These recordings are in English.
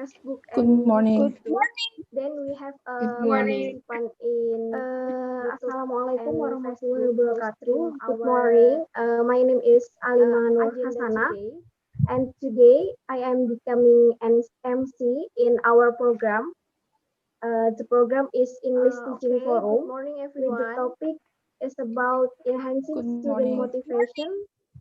Facebook Good and morning. YouTube. Then we have a Good morning. participant in Assalamualaikum warahmatullahi wabarakatuh. Good morning. My name is Alima Nur Hasana, and today I am becoming an MC in our program. The program is English Teaching Forum. Good morning, everyone. The topic is about enhancing Good student morning. motivation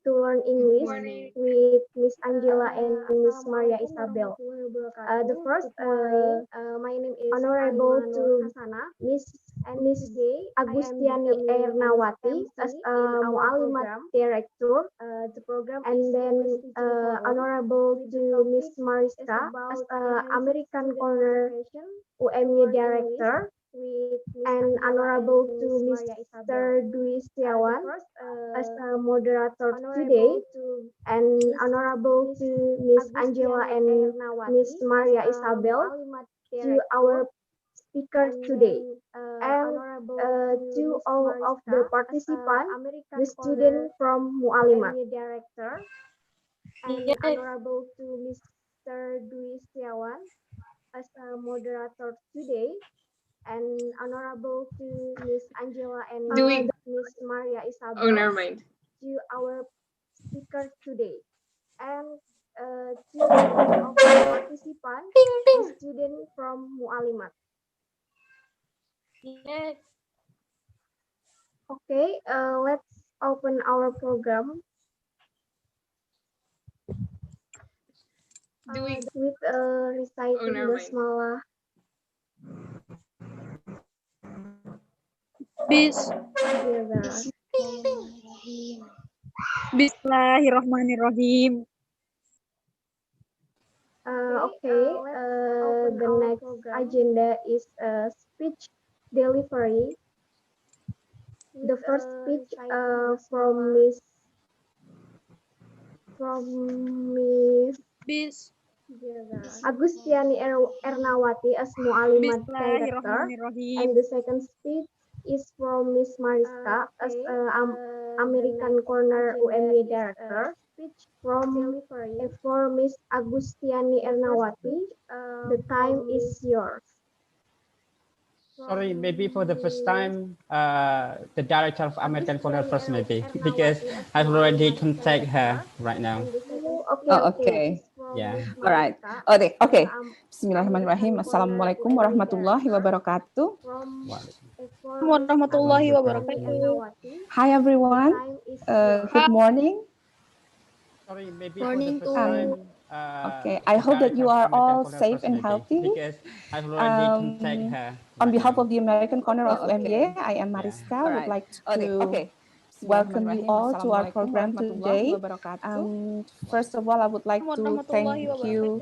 to learn English with Miss Angela and Miss Maria Isabel. The first, my name is Honorable to Miss Agustiani Ernawati as a Mualimat Director. The program and then Honorable to Miss Mariska as a American Corner UMY Director, and Honorable to Mr. Dwi Setiawan as a moderator today, and Honorable to Miss Angela and Miss Maria Isabel to our speakers today, and to all of the participants, the student from Mualimat. And Honorable to Mr. Dwi Setiawan as a moderator today, and honorable to Miss Angela and Doing. Miss Maria Oh, Isabel never mind. to our speakers today, and to all of the participants, the student from Mualimat. Yes. Okay, let's open our program Doing. with reciting never mind. basmalah. Together. Bismillahirrahmanirrahim. The next agenda is speech delivery. The first speech from Miss Bis. Agustiani Ernawati as Mualimat Director, Bismillahirrahmanirrahim. and the second speech is from Miss Mariska as American Corner UMY Director. For Miss Agustiani Ernawati, the time is yours. Sorry, maybe for the first time, the director of American Corner first, maybe, because I've already contacted her right now. Okay. Yeah. All right. Okay. Bismillahirrahmanirrahim. Assalamualaikum warahmatullahi wabarakatuh. Warahmatullahi wabarakatuh. Hi everyone. Good morning. Sorry, maybe Morning for the first time. Okay. I hope that you are all safe and healthy. Because I've already contacted her. On behalf of the American Corner of UMY, I am Mariska. I would like to welcome you all to our program today. First of all, I would like to thank you.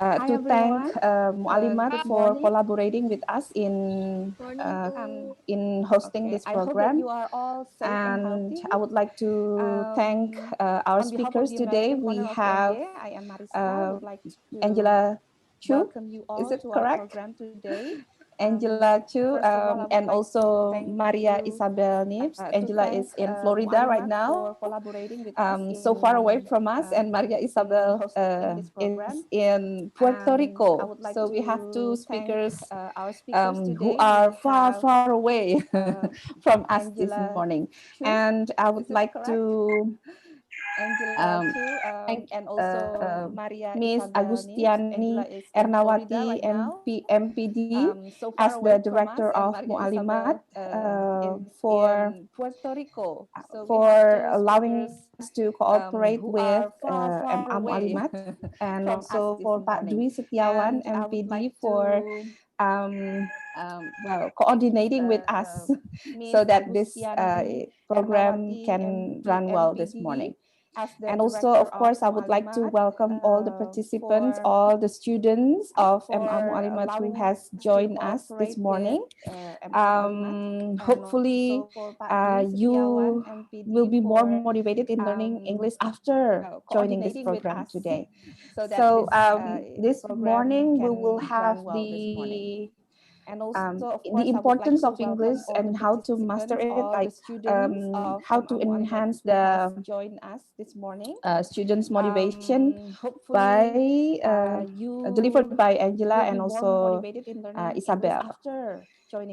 To thank Mualimat for collaborating with us in hosting this program. And I would like to thank our speakers today. We have Angela Chu, is it correct? Angela Chu, and also Maria Isabel Nips. Angela is in Florida right now, so far away from us, and Maria Isabel is in Puerto Rico. So we have two speakers who are far, far away from us this morning. And I would like to thank Miss Agustiani Ernawati, MPD, as the director of Mualimat, for allowing us to cooperate with MA Mualimat, and also for Pak Dwi Setiawan, MPD, for coordinating with us so that this program can run well this morning. And also, of course, I would like to welcome all the participants, all the students of MA Mualimat who has joined us this morning. Hopefully, you will be more motivated in learning English after joining this program today. So this morning, we will have the the importance of English and how to master it, like how to enhance the students' motivation by delivered by Angela and also Isabel.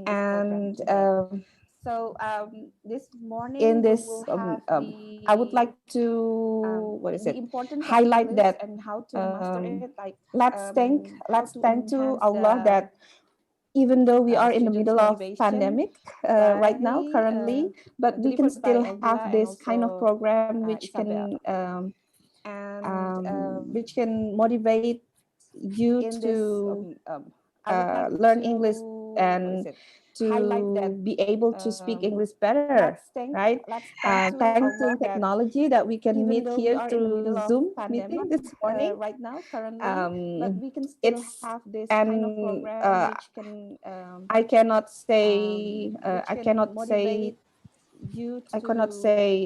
And in this, I would like to highlight that let's thank to Allah that even though we are in the middle of pandemic right now currently, but we can still have this kind of program which can motivate you to learn English and to be able to speak English better, right? Thanks to technology that we can meet here through Zoom meeting this morning. It's and I cannot say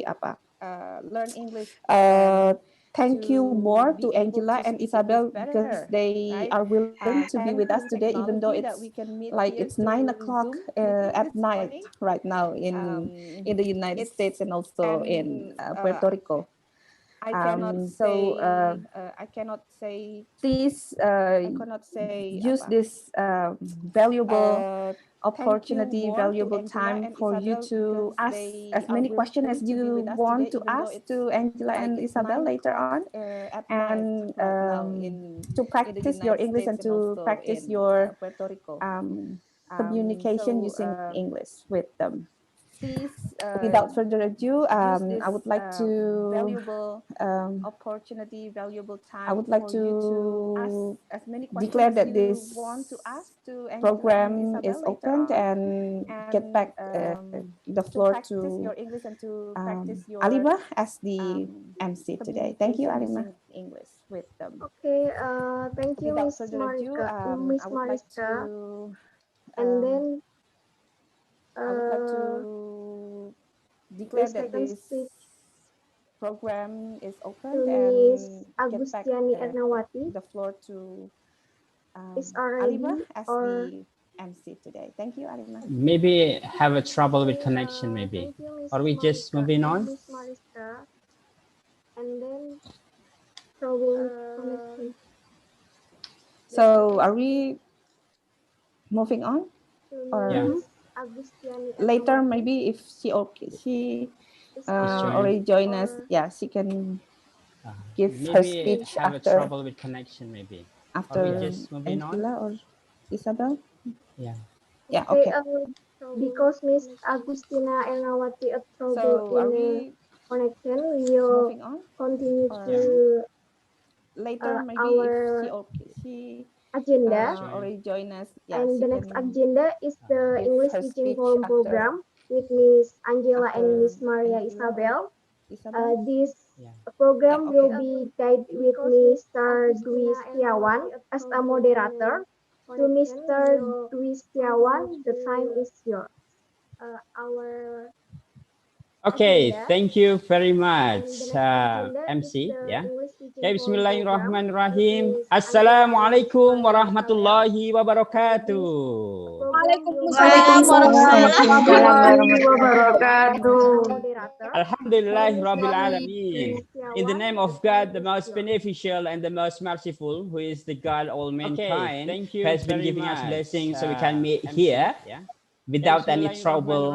apa. Thank you more to Angela and Isabel because they are willing to be with us today, even though it's 9 o'clock at night right now in the United States and also in Puerto Rico. Please use this valuable opportunity, valuable time for you to ask as many questions as you want to ask to Angela and Isabel later on, and to practice your English and to practice your communication using English with them. Without further ado, I would like to declare that this program is opened and get back the floor to Alima as the MC today. Thank you, Alima. Okay, thank you, Miss Mariska. And then the second speech program is open to and Miss Agustiani Ernawati is already Alima as or the MC today. Thank you, Alima. Maybe have a trouble with connection, maybe. thank you, Miss Or we just moving on? Miss Mariska. And then trouble with connection. So are we moving on? Or Yeah. Miss Agustiani later, Ernawati maybe if she is already joined us, yeah, she can give her Maybe speech have a after trouble with connection, maybe. Or we after just moving on? Angela or Isabel. Yeah. Yeah, okay. okay. Because Miss Agustina Ernawati a trouble So are in we connection, we will moving on? continue Or to later, maybe our if she agenda. already joined us, yeah, And she the next can agenda is the give English her Teaching speech Forum after program with Miss Angela and Miss Maria Angela or Isabel. Isabel. This Yeah. program okay. will be guided with Mr. Dwi Setiawan as a moderator. To Mr. Dwi Setiawan, the time is yours. Our Okay, agenda thank you very and much, the next agenda is MC. the Yeah. English Teaching Okay, Forum program with Bismillahirrahmanirrahim. Miss Angela and Miss Assalamualaikum Maria Isabel. warahmatullahi This wabarakatuh. program will be Waalaikumsalam warahmatullahi as a wabarakatuh. moderator. Alhamdulillah To Rabbil Mr. Alamin. In the Setiawan, name the of time God, the is most yours. beneficial and the most merciful, who is the God all mankind, who has been giving us blessings so we can meet here without any trouble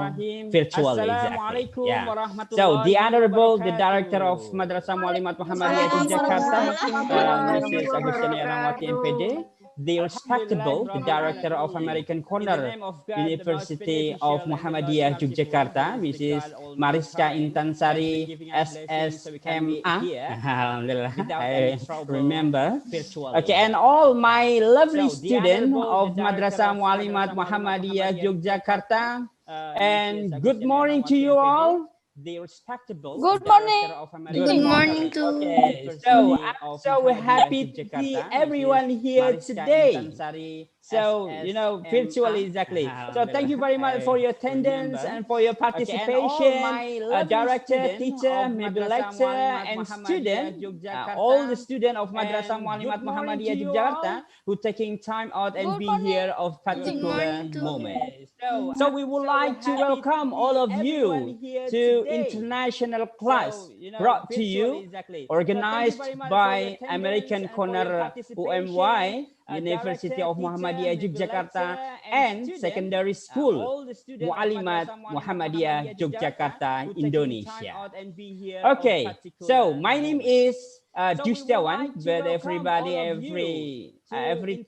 virtually. Exactly. Yeah. So the Honorable, the Director of Madrasah Muallimat Muhammadiyah Yogyakarta, Mrs. Agustiani Ernawati MPD, the respectable, the Director of American Corner University of Muhammadiyah Yogyakarta, Mrs. Mariska Intansari SSMA. Alhamdulillah, I remember. Okay, and all my lovely students of Madrasah Muallimat Muhammadiyah Yogyakarta, and good morning to you all. the respectable Good Director morning. of Good American morning Honor to Okay, so I'm so happy to see everyone here today. So, virtually exactly. So thank you very much for your attendance and for your participation, director, teacher, maybe lecturer, and student, all the student of Madrasah Muallimat Muhammadiyah Yogyakarta who taking time out and Good be here of Good particular morning to moment. So we would like to welcome all of you to international class brought to you, organized by American Corner UMY, University of Muhammadiyah Yogyakarta, and Secondary School Muallimat Muhammadiyah Yogyakarta, Indonesia. Okay, so my name is Justiawan, but everybody, every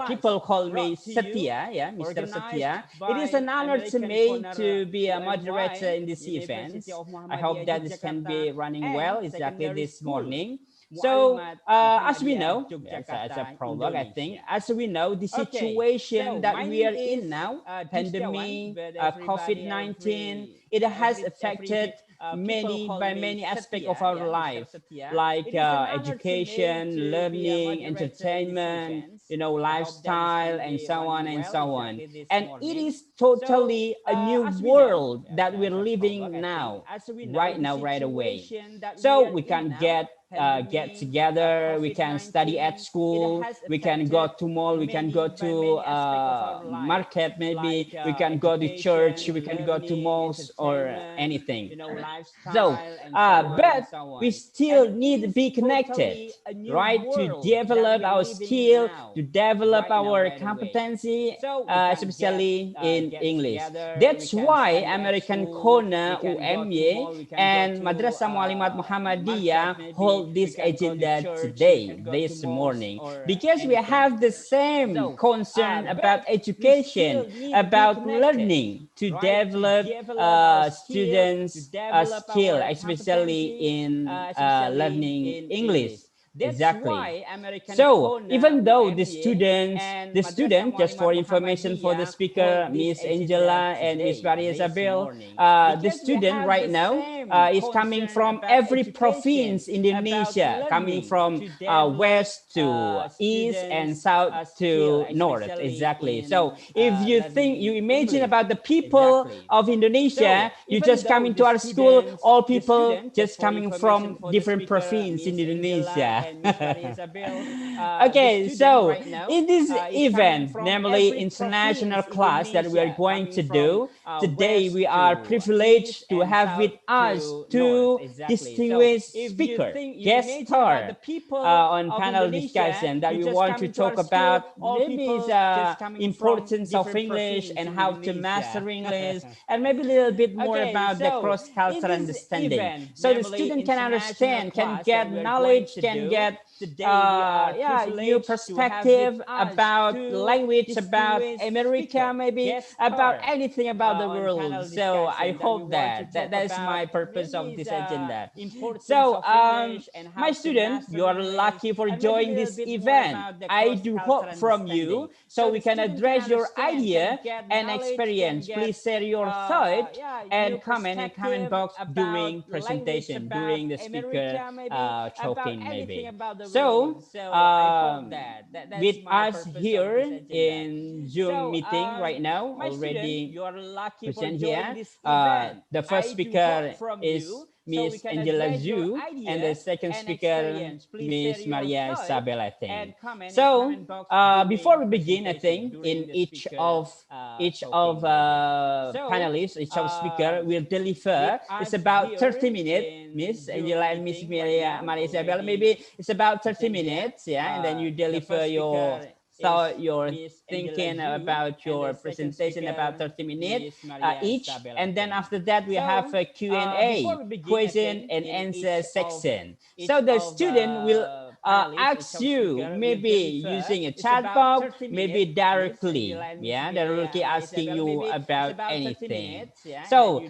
people call me Setia, yeah, Mr. Setia. It is an honor to me to be a moderator in this event. I hope that this can be running well exactly this morning. So, as we know, as a prologue, I think, as we know, the situation that we are in now, pandemic, COVID-19, it has affected many aspects of our life, like education, learning, entertainment, lifestyle, and so on and so on. And it is totally a new world that we're living now, right away. So we can get together, we can study at school, we can go to mall, we can go to market, maybe we can go to church, we can go to malls or anything. So but we still need to be connected, right, to develop our skill, to develop our competency, especially in English. That's why American Corner UMY and Madrasah Muallimat Muhammadiyah hold this agenda today, this morning, because we have the same concern about education, about learning, to develop students' skill, especially in learning English. Exactly. So even though the student, just for information for the speaker, Miss Angela and Miss Maria Isabel, the student right now is coming from every province in Indonesia, coming from west to east and south to north. Exactly. So if you think, you imagine about the people of Indonesia, you just come into our school, all people just coming from different provinces in Indonesia. Okay, so in this event, namely international class that we are going to do, today we are privileged to have with us two distinguished speakers, guest star on panel discussion that we want to talk about maybe the importance of English and how to master English, and maybe a little bit more about the cross-cultural understanding. So the student can understand, can get knowledge, can get new perspective about language, about America, maybe about anything about the world. So I hope that is my purpose of this agenda. So my student, you are lucky for joining this event. I do hope from you, so we can address your idea and experience. Please share your thought and comment box during presentation, during the speaker talking maybe. So with us here in Zoom meeting right now, already present here. The first speaker is Miss Angela Zhu, and the second speaker, Miss Maria Isabel, I think. So before we begin, I think in each of panelists, each of speaker will deliver. It's about 30 minutes. Miss Angela and Miss Maria Isabel, maybe it's about 30 minutes, yeah, and then you deliver your thought, your thinking about your presentation about 30 minutes each, and then after that we have a Q&A, question and answer section. So the student will ask you, maybe using a chat box, maybe directly, yeah, directly asking you about anything. So,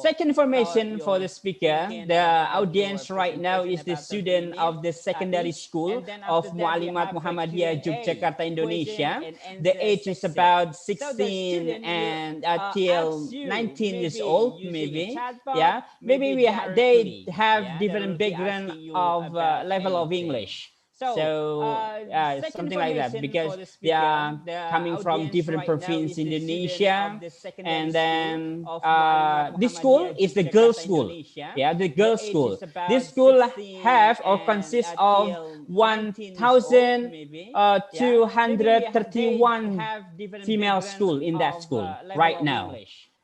second information for the speaker, the audience right now is the student of the secondary school of Mualimat Muhammadiyah Yogyakarta, Indonesia. The age is about 16 and till 19 years old, maybe. Yeah, maybe they have different background of level of English. So something like that, because they are coming from different province in Indonesia. And then this school is the girls school. Yeah, the girls school. This school have or consists of 1,231 female school in that school right now.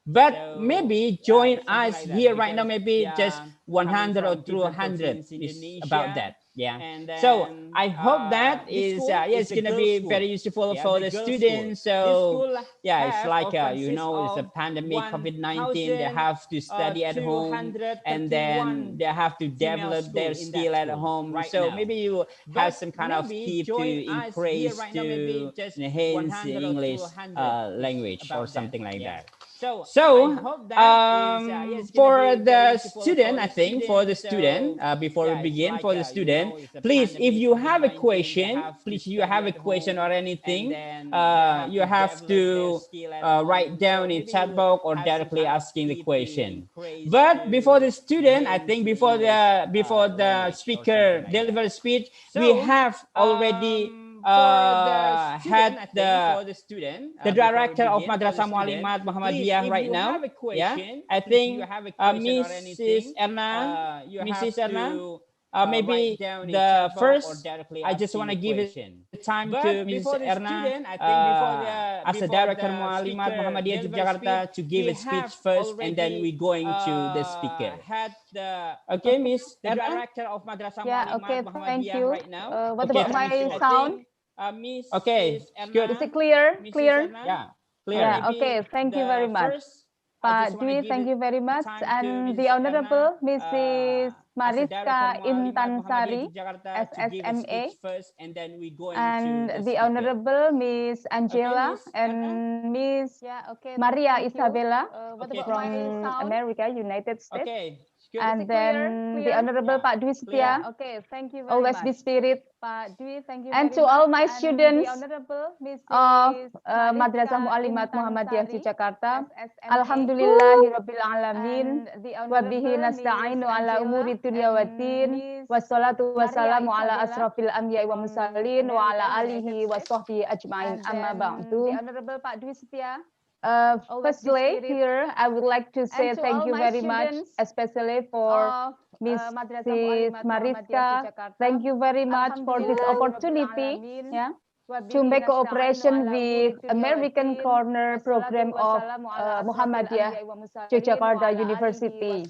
But maybe join us here right now, maybe just 100 or 200 is about that. Yeah. So I hope that is yeah, it's gonna be very useful for the students. So yeah, it's like it's a pandemic, COVID-19. They have to study at home, and then they have to develop their skill at home. So maybe you have some kind of tip to increase to enhance the English language or something like that. So, for the student, I think for the student, before we begin, for the student, please, if you have a question, please, you have a question or anything, you have to write down in chat box or directly asking the question. But before the student, I think before the speaker deliver speech, we have already had the director of Madrasah Mualimat Muhammadiyah right now. Yeah, I think Mrs. Erna, maybe the first, I just want to give it time to Mrs. Erna as a director Mualimat Muhammadiyah Yogyakarta to give a speech first, and then we going to the speaker. Okay, Miss Erna? Yeah, okay, thank you. What Okay, about thank my you. sound? Okay, good. Is it clear? Clear? Yeah, clear. Yeah, okay, thank you very much. Pak Dwi, thank you very much. And the Honorable Mrs. Mariska Intansari, SSMA, and the Honorable Miss Angela and Miss Maria Isabella from America, United States. And then the Honorable Pak Dwi Setia, always be spirit. And to all my students of Madrasah Mualimat Muhammadiyah Jakarta, Alhamdulillahirabbil alamin wa bihi nasta'inu ala umuri dunya waddin wassalatu wassalamu ala asrafil anbiya'i wa mursalin wa ala alihi wa sahbihi ajmain, amma ba'du. Firstly, here I would like to say thank you very much, especially for Mrs. Mariska. Thank you very much for this opportunity, yeah, to make cooperation with American Corner program of Muhammadiyah Yogyakarta University.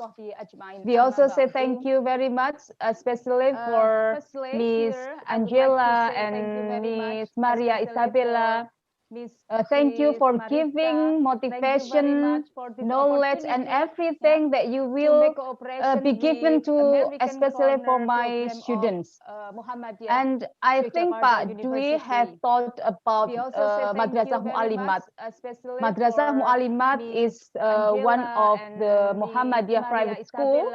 We also say thank you very much, especially for Miss Angela and Miss Maria Isabella. Thank you for giving motivation, knowledge, and everything that you will be given to, especially for my students. And I think Pak Dwi have thought about Madrasah Mualimat. Madrasah Mualimat is one of the Muhammadiyah private school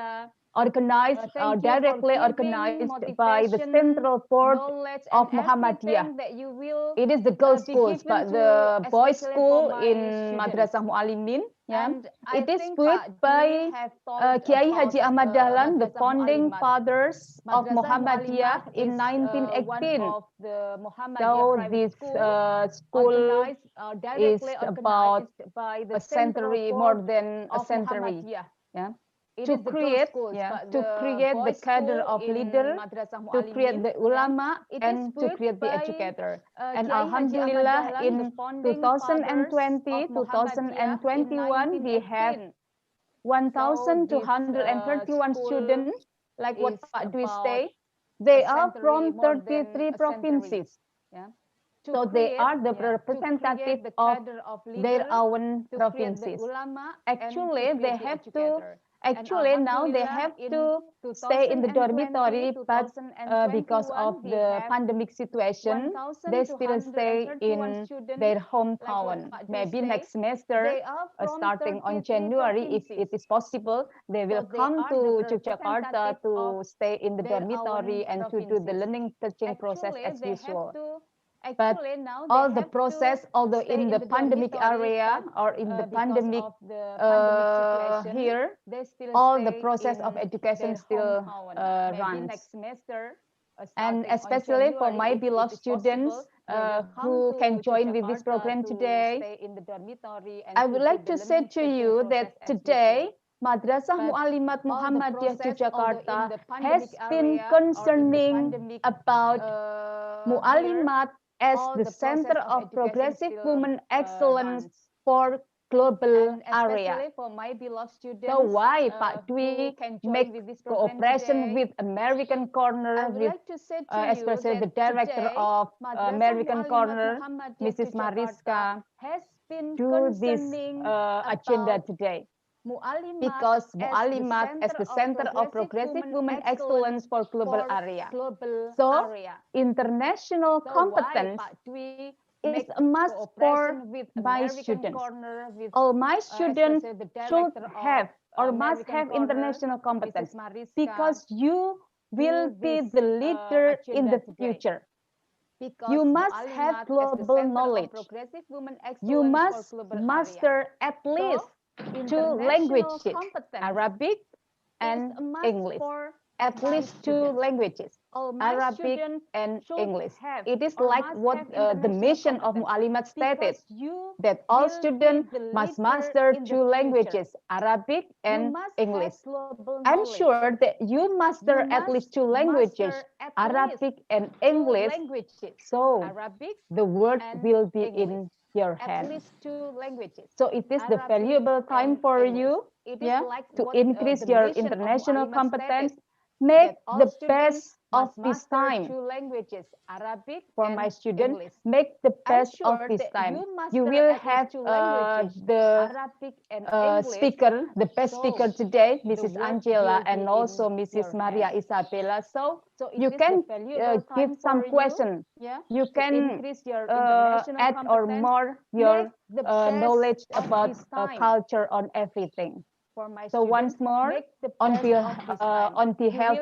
organized directly organized by the Central Board of Muhammadiyah. It is the girls' schools, but the boys' school in Madrasah Mualimin, yeah, it is built by Kiai Haji Ahmad Dahlan, the founding fathers of Muhammadiyah in 1918. So this school is about a century, more than a century, yeah. To create the cadre of leader, to create the ulama, and to create the educator. And Alhamdulillah, in 2020, 2021, we have 1,231 students, like what Pak Dwi say. They are from 33 provinces. Yeah. So they are the representative of their own provinces. Actually, they have to actually now they have to stay in the dormitory, but because of the pandemic situation, they still stay in their hometown. Maybe next semester, starting on January, if it is possible, they will come to Jakarta to stay in the dormitory and to do the learning teaching process as usual. But all the process, although in the pandemic area or in the pandemic here, all the process of education still runs. And especially for my beloved students who can join with this program today, I would like to say to you that today, Madrasah Mu'alimat Muhammadiyah Yogyakarta has been concerning about Mu'alimat as the center of progressive women excellence for global area. So why Pak Dwi make cooperation with American Corner, with especially the director of American Corner, Mrs. Mariska, do this agenda today? Because Mu'alimat as the center of progressive women excellence for global area. So international competence is a must for my students. All my students should have or must have international competence because you will be the leader in the future. You must have global knowledge. You must master at least two languages, Arabic and English. At least two languages, Arabic and English. It is like what the mission of Mu'alimat stated, that all students must master two languages, Arabic and English. I'm sure that you master at least two languages, Arabic and English, so the word will be in your hands. So it is the valuable time for you, yeah, to increase your international competence. Make the best of this time. For my students, make the best of this time. You will have the speaker, the best speaker today, Mrs. Angela, and also Mrs. Maria Isabella. So you can give some question. You can add or more your knowledge about culture on everything. So once more, on behalf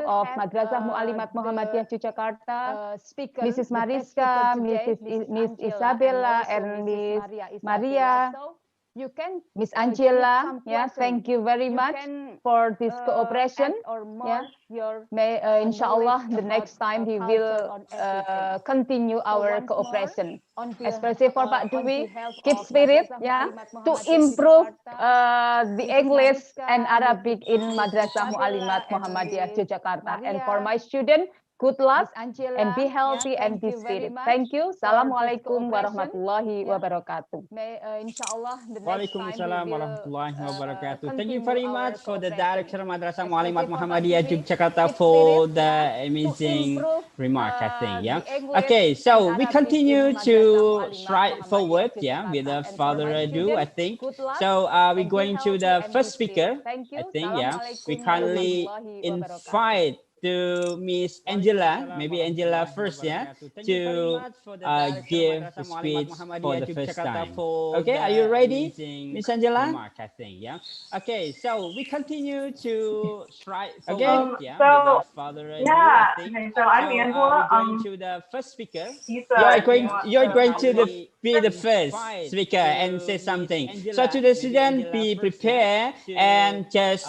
of Madrasah Mu'alimat Muhammadiyah Yogyakarta, Mrs. Mariska, Miss Isabella, and Miss Maria, Miss Angela, yeah, thank you very much for this cooperation. Yeah, may inshallah the next time we will continue our cooperation. Especially for Pak Dwi, keep spirit, yeah, to improve the English and Arabic in Madrasah Mu'alimat Muhammadiyah Yogyakarta. And for my student, good luck and be healthy and be spirit. Thank you. Assalamualaikum warahmatullahi wabarakatuh. Waalaikumsalam warahmatullahi wabarakatuh. Thank you very much for the director Madrasah Mu'alimat Muhammadiyah Yogyakarta for the amazing remark, I think, yeah. Okay, so we continue to stride forward, yeah, without further ado, I think. So we're going to the first speaker, I think, yeah. We kindly invite to Miss Angela, maybe Angela first, yeah, to give the speech for the first time. Okay, are you ready, Miss Angela? I think, yeah. Okay, so we continue to stride forward, yeah, without further ado, I think. Okay, so I'm Angela. We're going to the first speaker. You're Going to be the first speaker and say something. So to the student, be prepared and just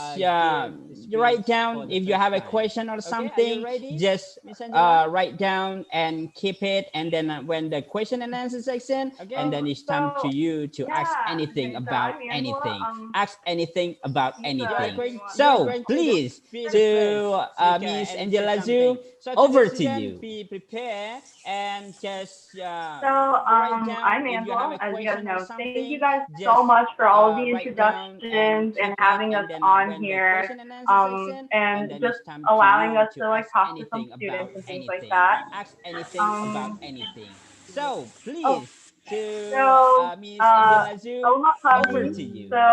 write down if you have a question or something. Just write down and keep it. And then when the question and answer section, and then it's time to you to ask anything about anything. Ask anything about anything. So please to Miss Angela Zhu, over to you. Be prepared and just I'm Angela, as you guys know. Thank you guys so much for all the introductions and having us on here, and just allowing us to like talk to some students and things like that. Ask anything about anything. So Oh, please to so Miss Angela Zhu, Aloha over Kazi. to you. So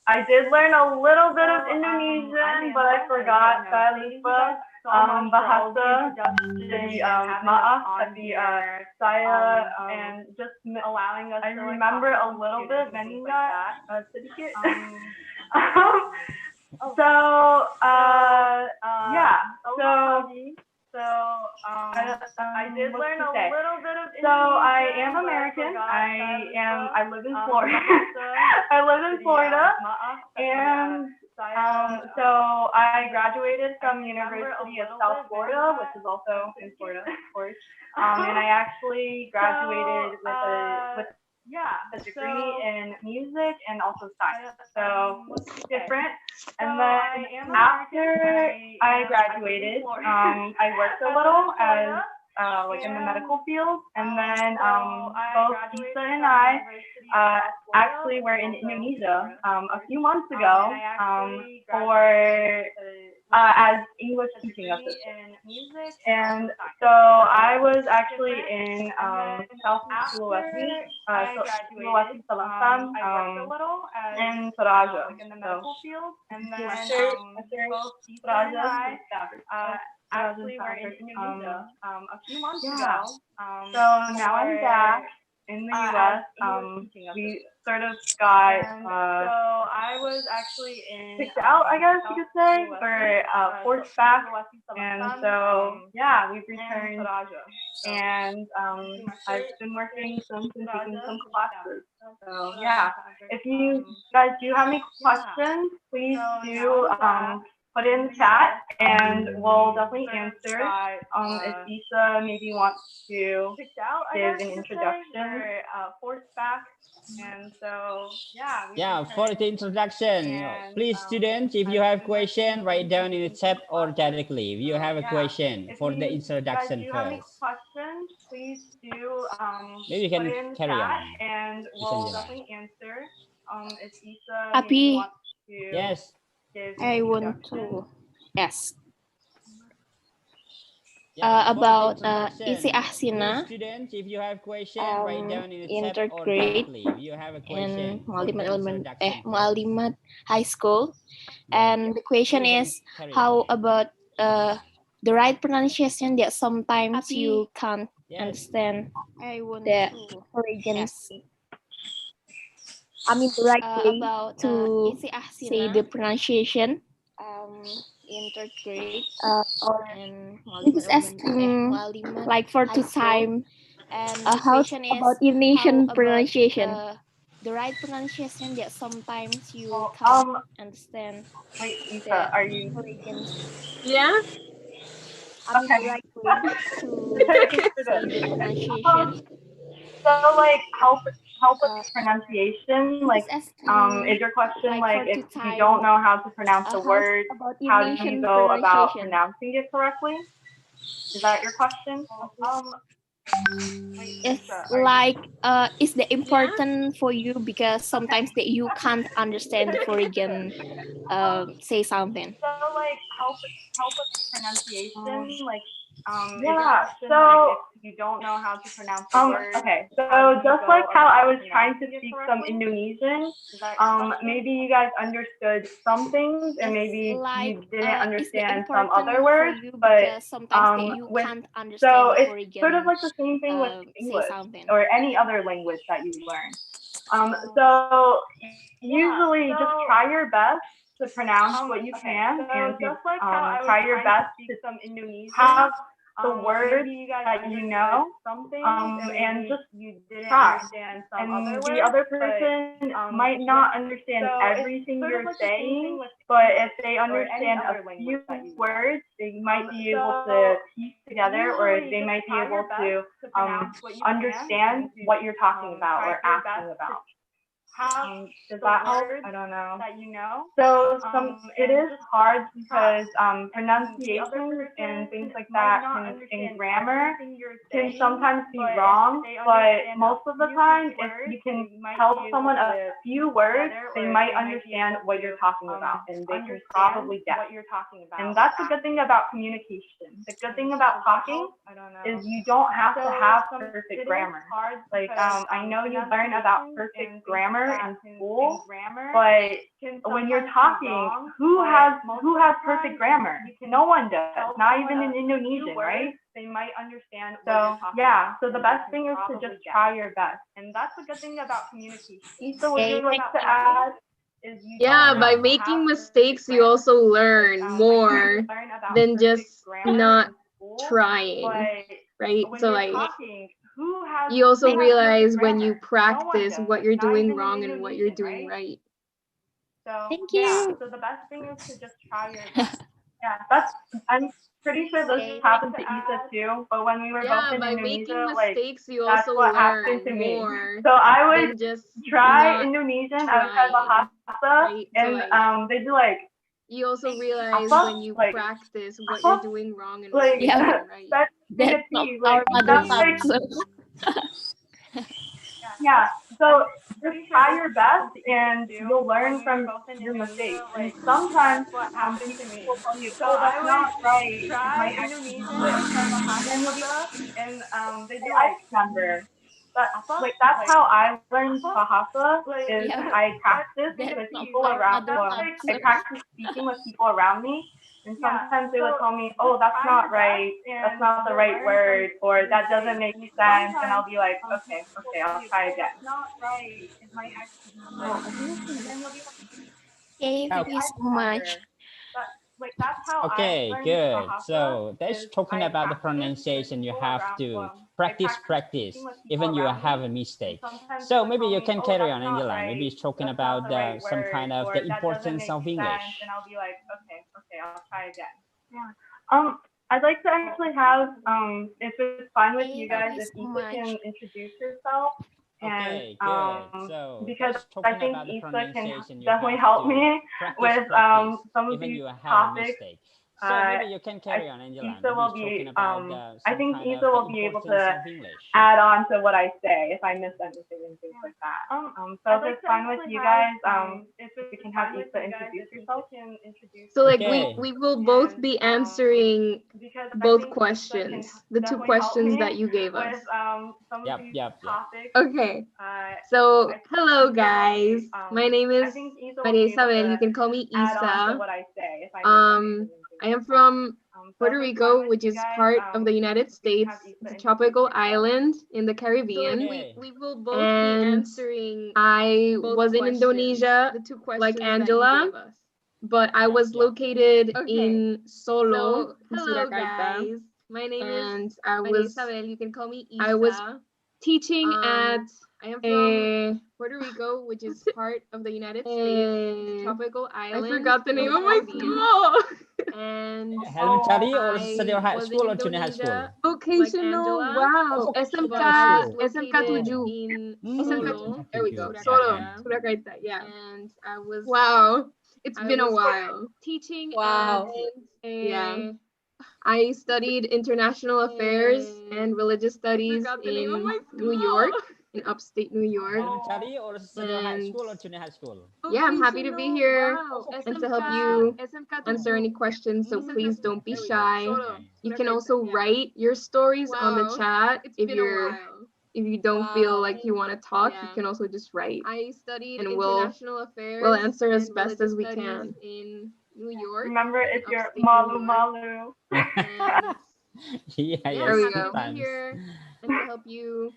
I did learn a little bit of Indonesian, but I forgot. Saya lupa bahasa. Jadi maaf, tapi saya and just allowing us. I remember a little bit, many not sedikit. So yeah, I did learn a little bit of Indonesian. So I am American. I live in Florida. I live in Florida, and so I graduated from University of South Florida, which is also in Florida, of course. And I actually graduated with a degree in music and also science. So different. And then after I graduated, I worked a little as like in the medical field, and then both Lisa and I actually were in Indonesia a few months ago for as English teaching assistant. And so I was actually in Southeast Sulawesi, Sulawesi Selatan, and Toraja. So Toraja actually were in Indonesia a few months ago. So now I'm back in the U.S. We sort of got so I was actually kicked out, I guess you could say, for forced back, and so yeah, we've returned, and I've been working since and taking some classes. So yeah, if you guys do have any questions, please do put it in the chat, and we'll definitely answer. If Isa maybe wants to give an introduction. Forced back, and so yeah, for the introduction, please students, if you have question, write down in the chat or directly. If you have a question for the introduction first. Questions, please do Maybe you can put it in the carry chat, on. and we'll definitely answer. If Isa Api, wants to Yes. give I want introduction. to ask Yeah, about Please isi Ahsina students, if you have question, write down in the in chat third or grade directly. If you have a question in for the introduction first. Muallimat High School, Yes. and the question Maybe you can is carry how on. about the right pronunciation that sometimes Api. you can't Yes. understand I want the to origins. I mean the right way about to isi say Ahsina the pronunciation. in third grade Or and this is asking like for two time. and the How question about is Indonesian how about pronunciation? the right pronunciation that sometimes you Oh, can't understand wait, Isa, the are you? origins. Yeah. I mean Okay. the right way to say the pronunciation. So like help with pronunciation, like This asking is your question like like for if two you time don't know how to pronounce the how word, about how do you Indonesian go about pronunciation? pronouncing it correctly? Is that your question? It's like is the important for you because sometimes that you can't understand before you can say something. So like help with pronunciation, like yeah. So if you don't know how to pronounce the word, okay. So just like how I was trying to speak some Indonesian, maybe you guys understood some things and maybe like you didn't is the understand some important other words, for you but because sometimes that you with can't understand so it's before you sort can of like the same thing with say English something. or any other language that you learn. So usually just try your best to pronounce what you can, and to try your best to have the words that you know, and just try. And the other person might not understand everything you're saying, but if they understand a few words, they might be able to piece together, or they might be able to understand what you're talking about or asking about. Does that help? I don't know. So it is hard because pronunciation and things like that and grammar can sometimes be wrong, but most of the time, if you can tell someone a few words, they might understand what you're talking about, and they can probably guess. And that's the good thing about communication. The good thing about talking is you don't have to have perfect grammar. Like I know you learn about perfect grammar grammar in school, but when you're talking, who has perfect grammar? No one does. Not even in Indonesian, right? They might understand. So yeah. So the best thing is to just try your best, and that's a good thing about communication. Issa, would you like to add? Yeah, by making mistakes, you also learn more than just not trying, right? So like, you also realize when you practice what you're doing wrong and what you're doing right. Thank you. So the best thing is to just try your best. Yeah, I'm pretty sure this happened to Issa too. But when we were both in By making Indonesia, like mistakes, you that's also what happened to learn me. more So I would than just try not Indonesian. I would try trying, Bahasa, right? So and like, they do like you also realize apa, when you like practice what apa, you're doing wrong and what like you're Yeah, doing right. that's that's not negative. our Like mother that's tongue. like So yeah. So just try your best, and you'll learn from your mistakes. And sometimes people will tell you, "Oh, that's not right. It might actually be this." And then you'll be like, "Okay, I remember." But like that's how I learned Bahasa. Is yeah, I practice that's with not people our around. mother Well, tongue. I So practice speaking with people around me. And sometimes they would tell me, "Oh, that's not right. That's not the right word," or "That doesn't make sense." And I'll be like, "Okay, okay, I'll try again." Oh, I think it's okay, thank you so much. Okay, good. So that's talking about the pronunciation. You have to practice, even you have a mistake. So maybe you can carry on, Angela. Maybe it's talking about some kind of the importance of English. And I'll be like, "Okay, okay, I'll try again." Yeah. I'd like to actually have if it's fine with you Okay, guys, thank you if so Issa much. can introduce herself. And Okay, good. So because that's I talking think about the Issa can pronunciation. You definitely have help to me with practice, some of even these you have a topics. mistake. So maybe you can I, carry on, Angela. Issa Maybe will it's talking be about I some think kind Issa of the will be able importance to of English. add on to what I say if I miss anything and things like that. So if it's fine with you guys, if we can have Issa introduce yourself. So like Okay. we will both be answering both questions, the two questions that you gave us. Yep. Okay. So hello guys. My name is Maria Isabel. You can call me Isa. I am from Puerto Rico, which is part of the United States. It's a tropical island in the Caribbean. Okay. We will both be answering. I was in Indonesia, like Angela, but I was located in Solo, in Surakarta. My name is Maria Isabel. You can call me Isa. I was teaching at Puerto Rico, which is part of the United States, tropical island. I forgot the name of my school. And Helm Study or I study high was school in or junior high school? Indonesia, vocational. Oh, Wow, vocational SMK, school. SMK 7 in Solo. There we go. Solo, Surakarta. Yeah. And I was. Wow, it's been a while. Teaching. Wow. Yeah. I studied international affairs and religious studies in New York, in upstate New York. Helm Study or study high And school or junior high school? yeah, I'm happy to be here and to help you answer any questions. So please don't be shy. You can also write your stories on the chat if you don't feel like you want to talk. You can also just write. I studied and we'll answer as best as we can. In New York. Remember, it's your malu malu. Yeah, there we go. sometimes. Here and to help you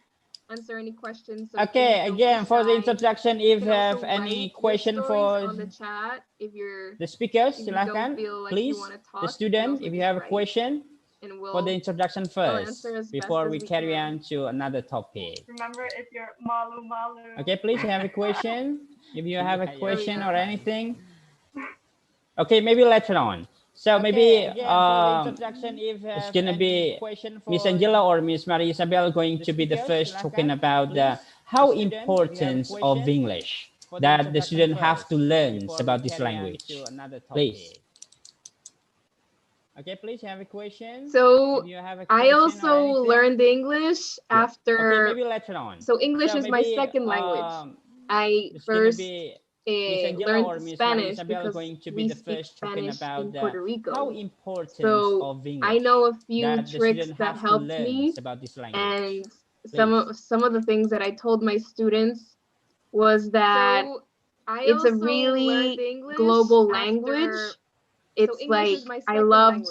answer any questions. So Okay, again, for the introduction, if you have also any write question your for stories on the chat if the speakers, you don't silakan. feel like Please, you want to talk, the you can student, also if you just have a write, question and for the introduction first, answer as best before as we we carry can. on to another topic. Remember, it's your malu malu. Okay, please, you have a question? If you have a question or anything. Okay, maybe later on. So maybe it's gonna be Miss Angela or Miss Maria Isabel going to be the first talking about how importance of English that the student have to learn about this language. Please. Okay, please, you have a question? So I also learned English after. Okay, maybe later on. So English is my second language. I first learned Spanish because we speak Spanish in Puerto Rico. How important So of English I know a few that the tricks student that have to helped learn me, about this language. and Please. some of the things that I told my students was that it's a really global language. It's like I loved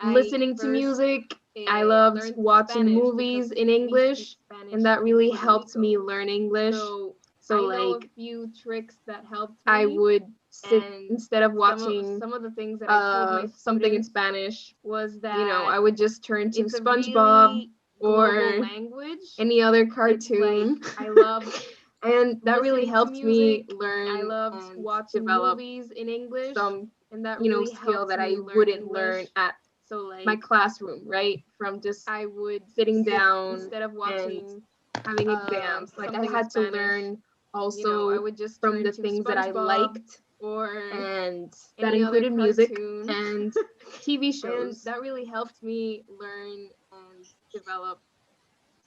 listening to music. I loved watching movies in English, and that really helped me learn English. So like I would sit instead of watching something in Spanish, I would just turn to SpongeBob or any other cartoon. And that really helped me learn and develop some, skill that I wouldn't learn at my classroom, right? From just sitting down and having exams. Like I had to learn also from the things that I liked, and that included music and TV shows. That really helped me learn and develop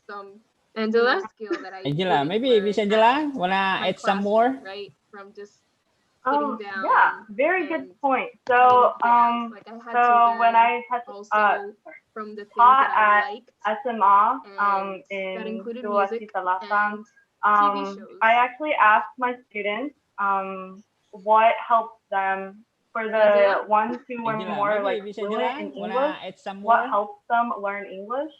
some Angela skill that I Angela, wouldn't maybe Miss learn at Angela, wanna my add some classroom, more? right? From just sitting Yeah, down very good and point. having So, exams. Like I had to so when learn I also from the things taught that I at liked, SMA, and that in included music Sulawesi Selatan, and TV I shows. actually asked my students, what helped them for Angela? the ones who were Angela, more maybe like Miss fluent Angela, in English, wanna add some what more? helps them learn English.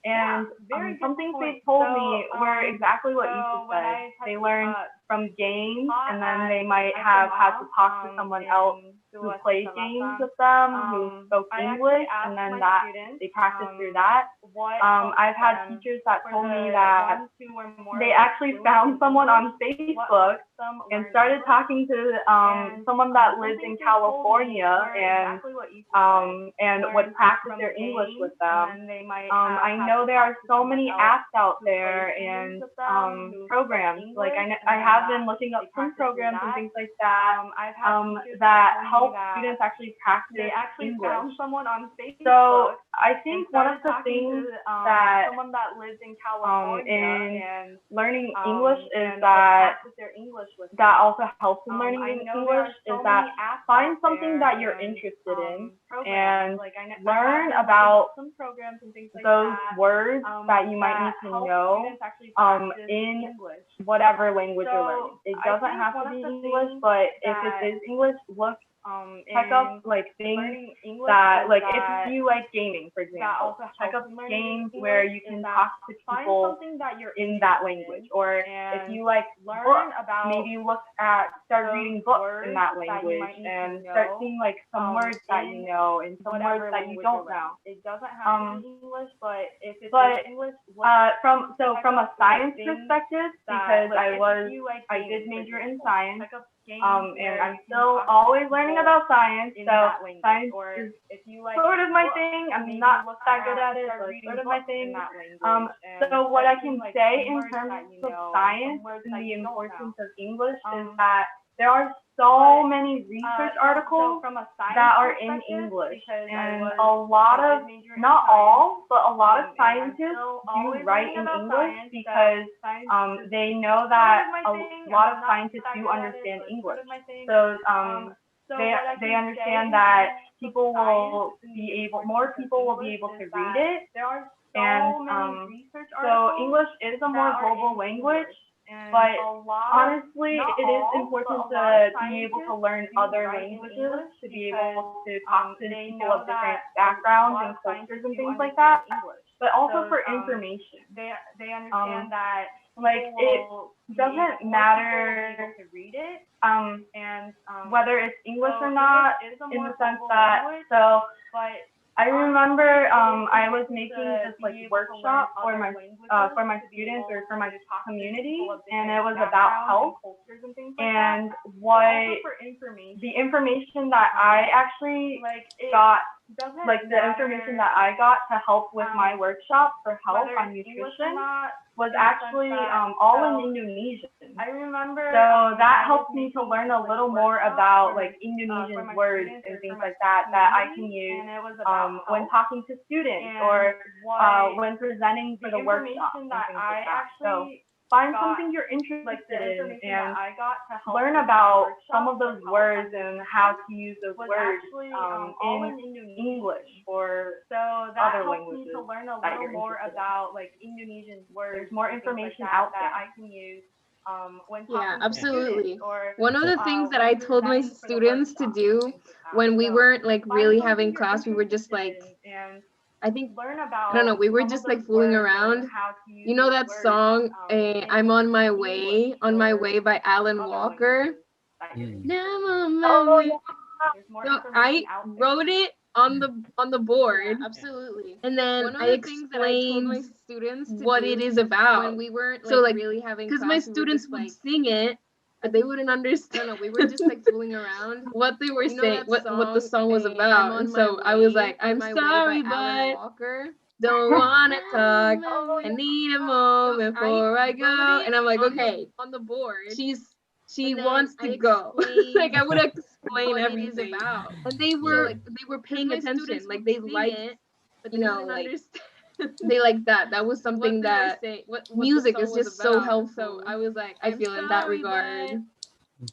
And very good some things point. they told So, me were exactly what you just when said. I They learned from games, taught and then at they might have had to talk to someone else in who Sulawesi played games with them, who spoke I actually English, asked and then my that students, they practiced through that. what I've had them teachers that for told me the that ones who were more they like actually fluent found in someone English, on Facebook helped them and learn started English. talking to And someone that some lived things in they told me California, were and exactly what you just said. would Learned practice from their the English game, with and them. then they might I have know to there are talk to so someone many else apps out who there played games and with them, who spoke programs. Like English, and I then have that been looking up they some practice through programs and that. things like that I've had teachers that that told me help that students actually they practice actually English. found someone on Facebook So I and think one started of the talking things to that someone that lived in California in and learning English is and would that practice their English with that them. also helps in learning I know there English are is so that many apps find out something there that you're and interested in programs. and Like I have learn been looking about at some programs and things like those that words that you might need to help know students actually practice in English. whatever language you're So learning. It I doesn't think have one to of be the English, things but if that it is English, check in up like things learning English that is like that if you like gaming, for that example, also check helps up in learning games English where you is can that talk to find people something that you're in that interested language. in Or if and you like learn books, about maybe start those reading books in words that that you language might need and to start know seeing like some words that you in know and some words whatever that you language you're don't learning. know. It doesn't have to be English, but if it But is English, from a science things perspective, that because like if you like I gaming, did for major in example, science, check up games and where I'm you can still talk to always learning people about science. in So that language. science Or is if you like sort of my books, thing. I'm maybe not look that good at it, start but reading sort of my books in thing. that language and So what start I seeing can like say some in words terms that you of know and some science words and that the you don't know. importance of English is that there are so many research So articles from a science that are in perspective, English, because and I did major in not science, all, but a lot of and I'm scientists still do always write learning in about English science. because So science is they know sort that of my a thing. lot I'm of not scientists that do good at it, understand but it's sort English. of my thing. So So they what I they can say understand in that terms of people science will and be the able, importance more of people will be English able is to read that it, there are and so many research so articles English is a more that are global in language. English. And But a lot of, honestly, not it is all, important but a lot of to be able to scientists learn do other write in languages, English to be because able to talk to they people know of different that a backgrounds lot and of cultures scientists and do things like understand that, English. but also So for information. they understand that Like people it will be doesn't more people will be matter able to read it, and whether it's English so or not, English is a in more the sense global that language, I but remember honestly, I was important making to this be like able to learn workshop other languages for my to be students able or for my to talk to community, people of and different it was about backgrounds health. and cultures and things like that. And But also what for information, the information that I actually like it got, doesn't like the information that matter I got to help with my workshop for health whether on it's English or nutrition not, was in the sense actually that all so in Indonesian. I remember So that I was helped me to making learn this a like little more workshop about for like Indonesian my words students and or things for my like that I can community, use and it was about when health. talking to students And or what when presenting for the the workshop information and that things I like that. So actually find got, something you're like interested the in information and that I got to help learn with my about some workshop of for those health words on and how nutrition to use those was words actually in all in Indonesian. English or So that other helped me languages to learn a that little you're more interested in. about like Indonesian words There's more and things like information that out that there. I can use Yeah, absolutely. One of the things that I told my students to do when we weren't like really having class, we were just like, I think, I don't know, we were just like fooling around. You know that song, I'm on my way by Alan Walker? I'm on my Oh way. So I wrote it on the board. Absolutely. And then One of I the things that I told my explained students to what it do is about. when we weren't So like like, really having because my class, we were students just would like, sing it, but they wouldn't understand. no, we were just like fooling around. What they were You know saying, that what the song was I'm about. on And my so I was way, like, on I'm my way by sorry, Alan but Walker. don't wanna talk. Oh, I need a moment before I go. And I'm like, okay, on the board. she And then wants I to go. explained Like I would explain what it is everything. about. And So like, they were because paying my attention. students Like would they sing liked, it, but you they know, wouldn't like understand they like that. That was what something they were that saying, what the music song is was just so about. helpful. So I was like, I I'm feel in that sorry, regard. but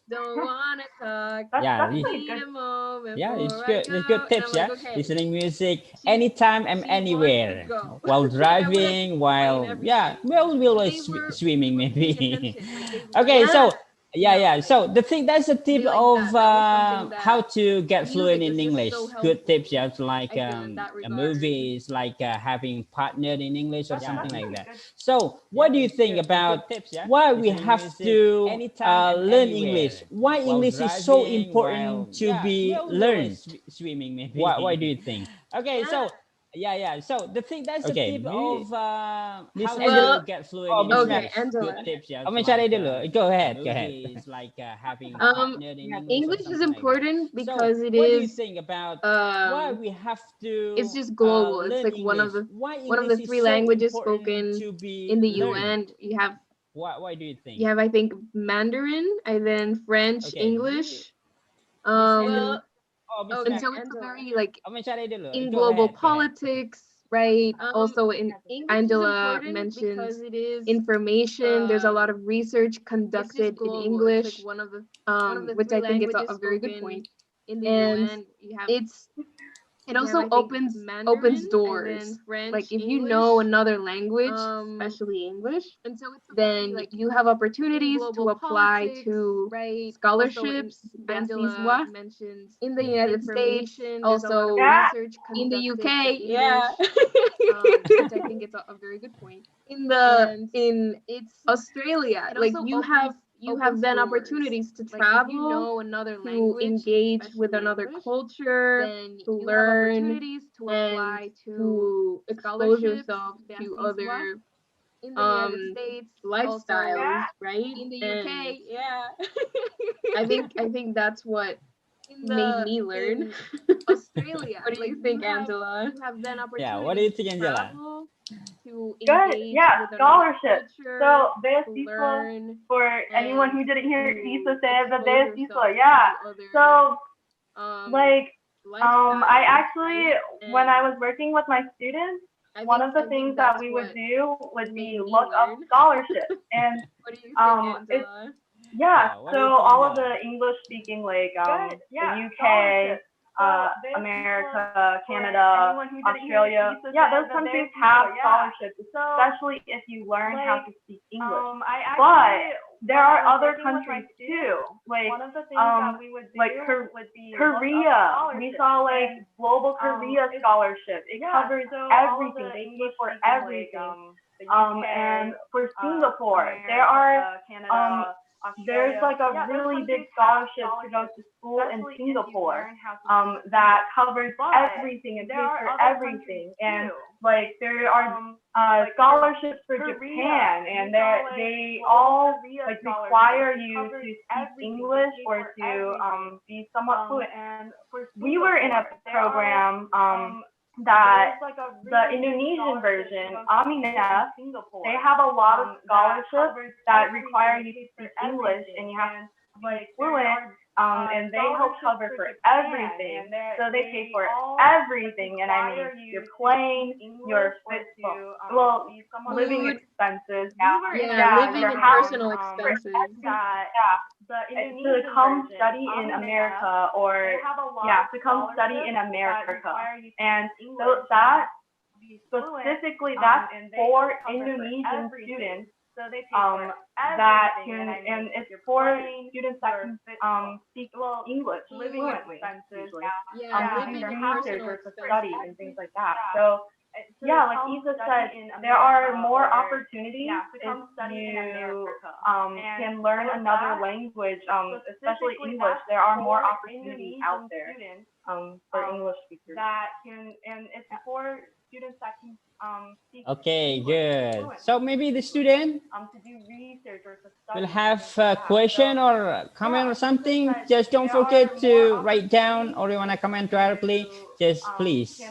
don't wanna talk. Yeah, that's I like a need good. a moment yeah, it's before I good. It's good go. And tips. I'm like, Yeah, okay, listening music she anytime and she wants to anywhere, go. while Like I would driving, explain while yeah, everything. well, we And always they were swimming paying maybe. attention. Like they Okay, liked Yeah. so that, yeah, yeah. like So the thing that's a tip they like of that. That was something how that to get fluent music in is just English. so Good helpful. tips, yeah. It's like I feel in that regard. movies, like having partner in English or That's something like like a that. good. So, what do you think about why we have to learn English? Why English is so important to be learned? Why do you think? Okay, Yeah. so yeah, yeah. So the thing that's a tip of Miss how Angela. to get fluent in Okay, English. Angela. Oh, mencari dulu. Go ahead, go ahead. English is important So, because it what do you is think about why um we have it's to just global. It's learn like English? Why one of English the is three so languages important spoken to be in the learned? UN. Why do you think? You have I think Mandarin and then French, Okay, English. Angela. Oh, Miss And Mac. so it's a Angela. very like Oh, mencari dulu. in Go global ahead, go ahead. politics, right? Also in English is Angela important mentions because it is information. There's a lot of research it's just conducted in global. It's like English, one of the which three I think it's languages a very good spoken point. in the And UN. it's it You have also I think opens Mandarin and then doors. Like French, if you know English. another language, Um especially English, and so it's a very then like you have in opportunities to global apply politics, to right? Also in scholarships, Angela beasiswa, mentions in the United States, information. There's a lot of also Yeah. research in the conducted in UK, yeah. English, which I think it's a very good point. And In it's Australia, it like also you have opens then doors. opportunities to Like if you travel, know another to language, engage with especially another English, culture, then to you have learn opportunities to and apply to to expose scholarships, yourself to beasiswa other in the United States, also lifestyles, Yeah. right? in the And UK. Yeah. I think that's what in made the me learn. in Australia, What do like you think, Angela? you have then Yeah, what do you opportunities to think, Angela? travel, to Good. engage Yeah. with another Scholarship. culture, So to beasiswa, learn, for anyone and who didn't hear to Isa say it, but expose yourself beasiswa. Yeah. to other So like I lifestyles, actually, right? when I And was working with my students, one of the I things think that that's we would what do would be made me look up learn. scholarships. And What do you think, it's Angela? yeah, Yeah, what so do you think, all of Angela? the English speaking like Good. the Yeah. UK, Scholarship. So America, Canada, Australia, yeah, those countries have scholarships, especially if you learn how to speak English. But there are other countries too, like Korea. We saw like Global Korea Scholarship. It covers everything. They pay for everything. And for Singapore, there's like a really big scholarship to go to school in Singapore that covers everything and pays for everything. And like there are scholarships for Japan, and they all like require you to speak English or to be somewhat fluent. We were in a program that the Indonesian version, Amina, they have a lot of scholarships that require you to speak English and you have to be fluent, and they help cover for everything. So they pay for everything, and I mean your plane, your living Food, expenses, yeah, living your and house, personal for expenses. to come study in America, or to come study in America, and so that specifically that's for Indonesian students that can, and it's for students that can speak English fluently, usually, to do research or to study and things like that. So yeah, like Isa said, there are more opportunities if you can learn another language, especially English. There are more opportunities out there for English speakers. Okay, good. So maybe the student will have a question or comment or something. Just don't forget to write down, or you want to comment directly, just please.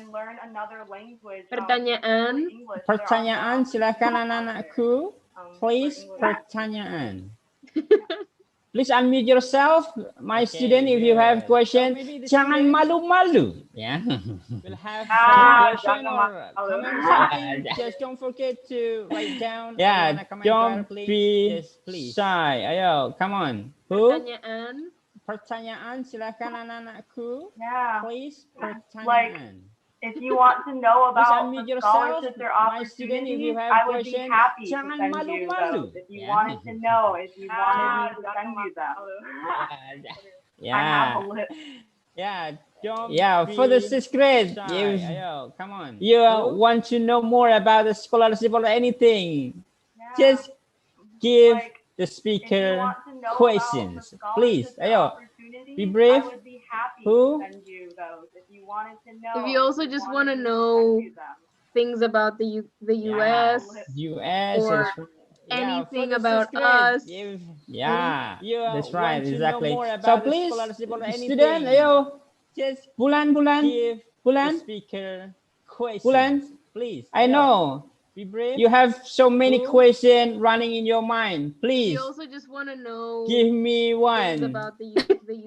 Pertanyaan. Pertanyaan, silakan anak-anakku. Please, pertanyaan. Please unmute yourself, my student, if you have question. Jangan malu-malu. Yeah. We'll have a question or comment or something. Just don't forget to write down. Yeah, don't be shy. Ayo, come on. Who? Pertanyaan. Pertanyaan, silakan anak-anakku. Yeah. Please, Like, pertanyaan. if you want to know Please about unmute the yourself, scholarships or my student, if you opportunities, have I would be question. happy to Jangan send you malu-malu. those. If you wanted to know, if you wanted me to send you them. Yeah. I have a list. Yeah, for the sixth grade, if come on, you want to know more about the scholarship or anything, just give the speaker questions, please. Ayo, be brave. Who? If you also just want to know things about the US US or anything about us. Yeah, that's right, exactly. So please, student, ayo, just bulan, speaker questions, please. I know you have so many questions running in your mind. If Please you also just want to know give me things one. about the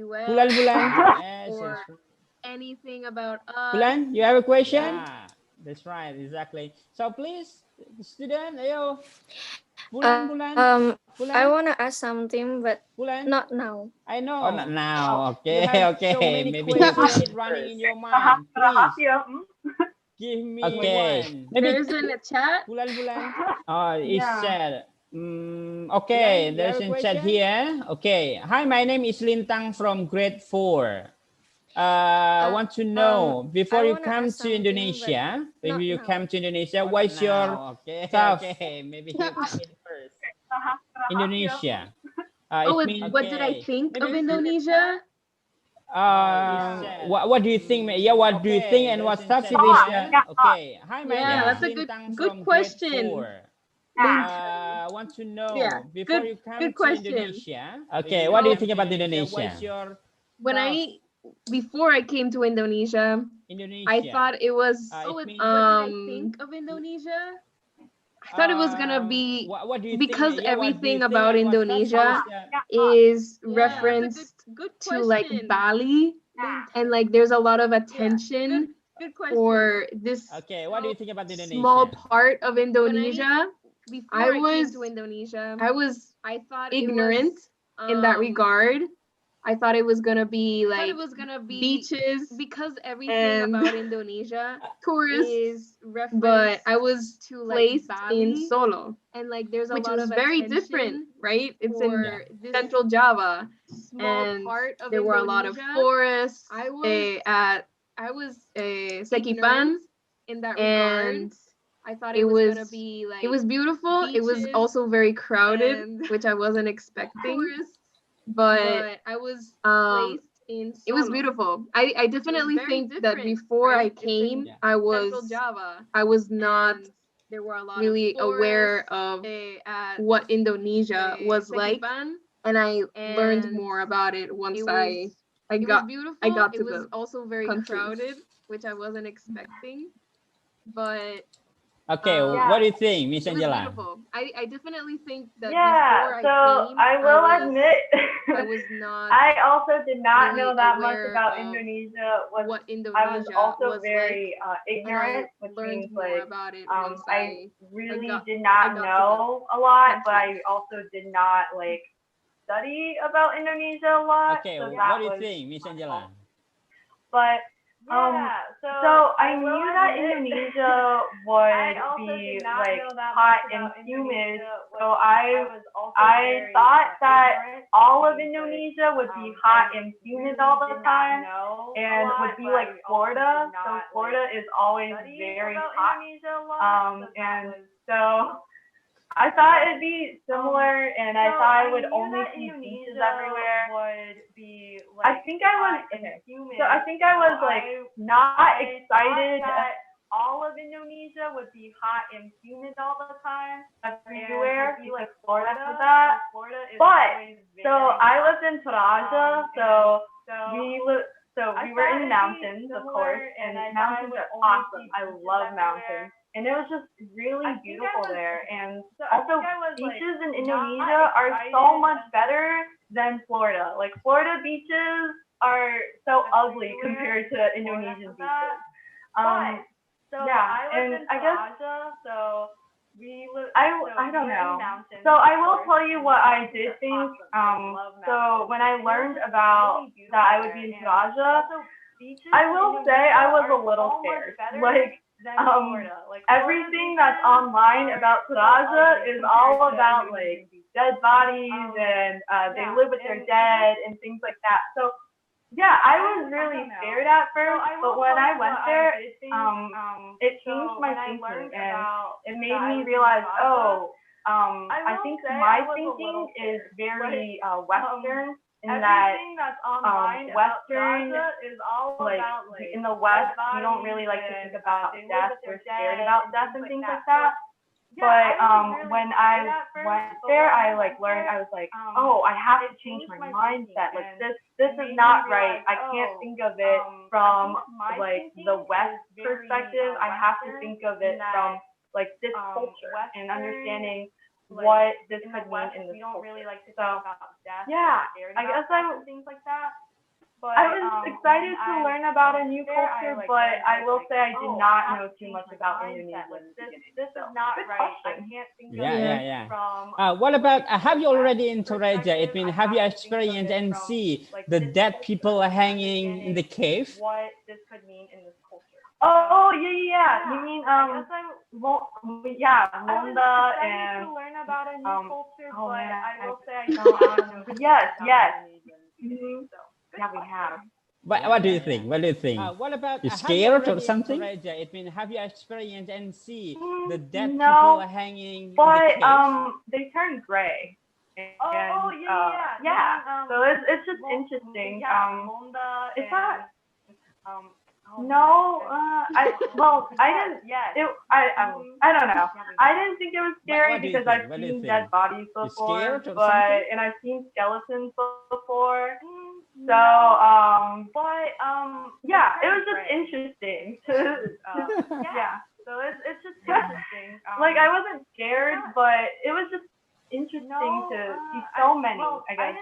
US or anything about us. Bulan, you have a question? Yeah, that's right, exactly. So please, student, ayo. I want to ask something, but not now. I know. Oh, not now. Okay, okay. So maybe running in your mind. Please give me one. Maybe There's in the chat. bulan. Oh, it's chat. Okay, there's a chat here. Okay. Hi, my name is Lintang from grade 4. Want to know before you come to Indonesia, what's your stuff? Okay, maybe you come in first. Indonesia. What did I think of Indonesia? What do you think? Yeah, what do you think and what stuff it is? Okay. Hi, my name that's is a Lintang good from question. grade 4. Want to know before you come to Indonesia. Okay, what do you think about Indonesia? When before I came to Indonesia, I thought it was what did I think of Indonesia? I thought it was gonna be because everything about Indonesia is referenced to like Bali, and like there's a lot of attention for this what do you think about Indonesia? small part of Indonesia. I was ignorant in that regard. I thought it was gonna be like beaches because everything about Indonesia tourists, but I was placed in Solo, and like there's a lot of very different, right? It's in Central Java, and there were a lot of forests. I was Sekipan in that regard. I thought it was gonna be like it was beautiful. It was also very crowded, which I wasn't expecting. But I was placed in Solo. It was beautiful. I definitely think that before I came, I was not really aware of what Indonesia was like, and I learned more about it once I got to the also very crowded, which I wasn't expecting. But okay, what do you think, Miss Angela? I definitely think that before I came, I will admit, I was not. I also did not really know that much aware about of Indonesia. What I was Indonesia also was very like, ignorant, and I which learned means more like about it once I really did I not got to know a lot, but I also did not like study about Indonesia a lot. Okay, so what do you think, Miss Angela? But So I knew that Indonesia would be like hot and humid. So I thought that all of Indonesia would be hot and humid all the time and would be like Florida. So Florida is always very hot. And so I thought it'd be similar, and I thought I would only see beaches everywhere. I think I was okay. So I think I was like not excited that all of Indonesia would be hot and humid all the time everywhere, be like Florida for that. But so I lived in Toraja, so we were in the mountains, of course, and mountains are awesome. I love mountains. And it was just really beautiful there. And also, beaches in Indonesia are so much better than Florida. Like, Florida beaches are so ugly compared to Indonesian beaches. Yeah, and I guess I don't know. So I will tell you what I did think. So when I learned about that I would be in Toraja, I will say I was a little scared. Everything that's online about Toraja is all about like dead bodies and they live with their dead and things like that. So yeah, I was really scared at first, but when I went there, it changed my thinking and it made me realize, I think my thinking is very Western in that Western like in the West you don't really like to think about death. We're scared about death and things like that. But when I went there, I like learned. I was like, oh, I have to change my mindset. Like this is not right. I can't think of it from like the West perspective. I have to think of it from like this culture and understanding what this could mean in this culture. So yeah, I guess I was excited to learn about a new culture, but I will say I did not know too much about Indonesia. This is not right. I can't think of Yeah. What about, have you already in Toraja? It means, have you experienced and see the dead people hanging in the cave? What this could mean in this culture. Oh, yeah. You mean, Londa and, to learn about a new culture, but I will say I don't know. Yes. Mm-hmm. Yeah, we have. What do you think? What do you think? What about, you have you scared or already in something? Toraja? It means, have you experienced and see the dead No, people hanging in but the cave? they turn gray. And, yeah. So it's just interesting. It's not. No, I didn't. I don't know. I didn't think it was scary What do you because think? I've What do you seen think? dead bodies You before, scared or but something? and I've seen skeletons before. So yeah, it was just interesting yeah. So it's just interesting. Like I wasn't scared, but it was just interesting to see so many, I guess,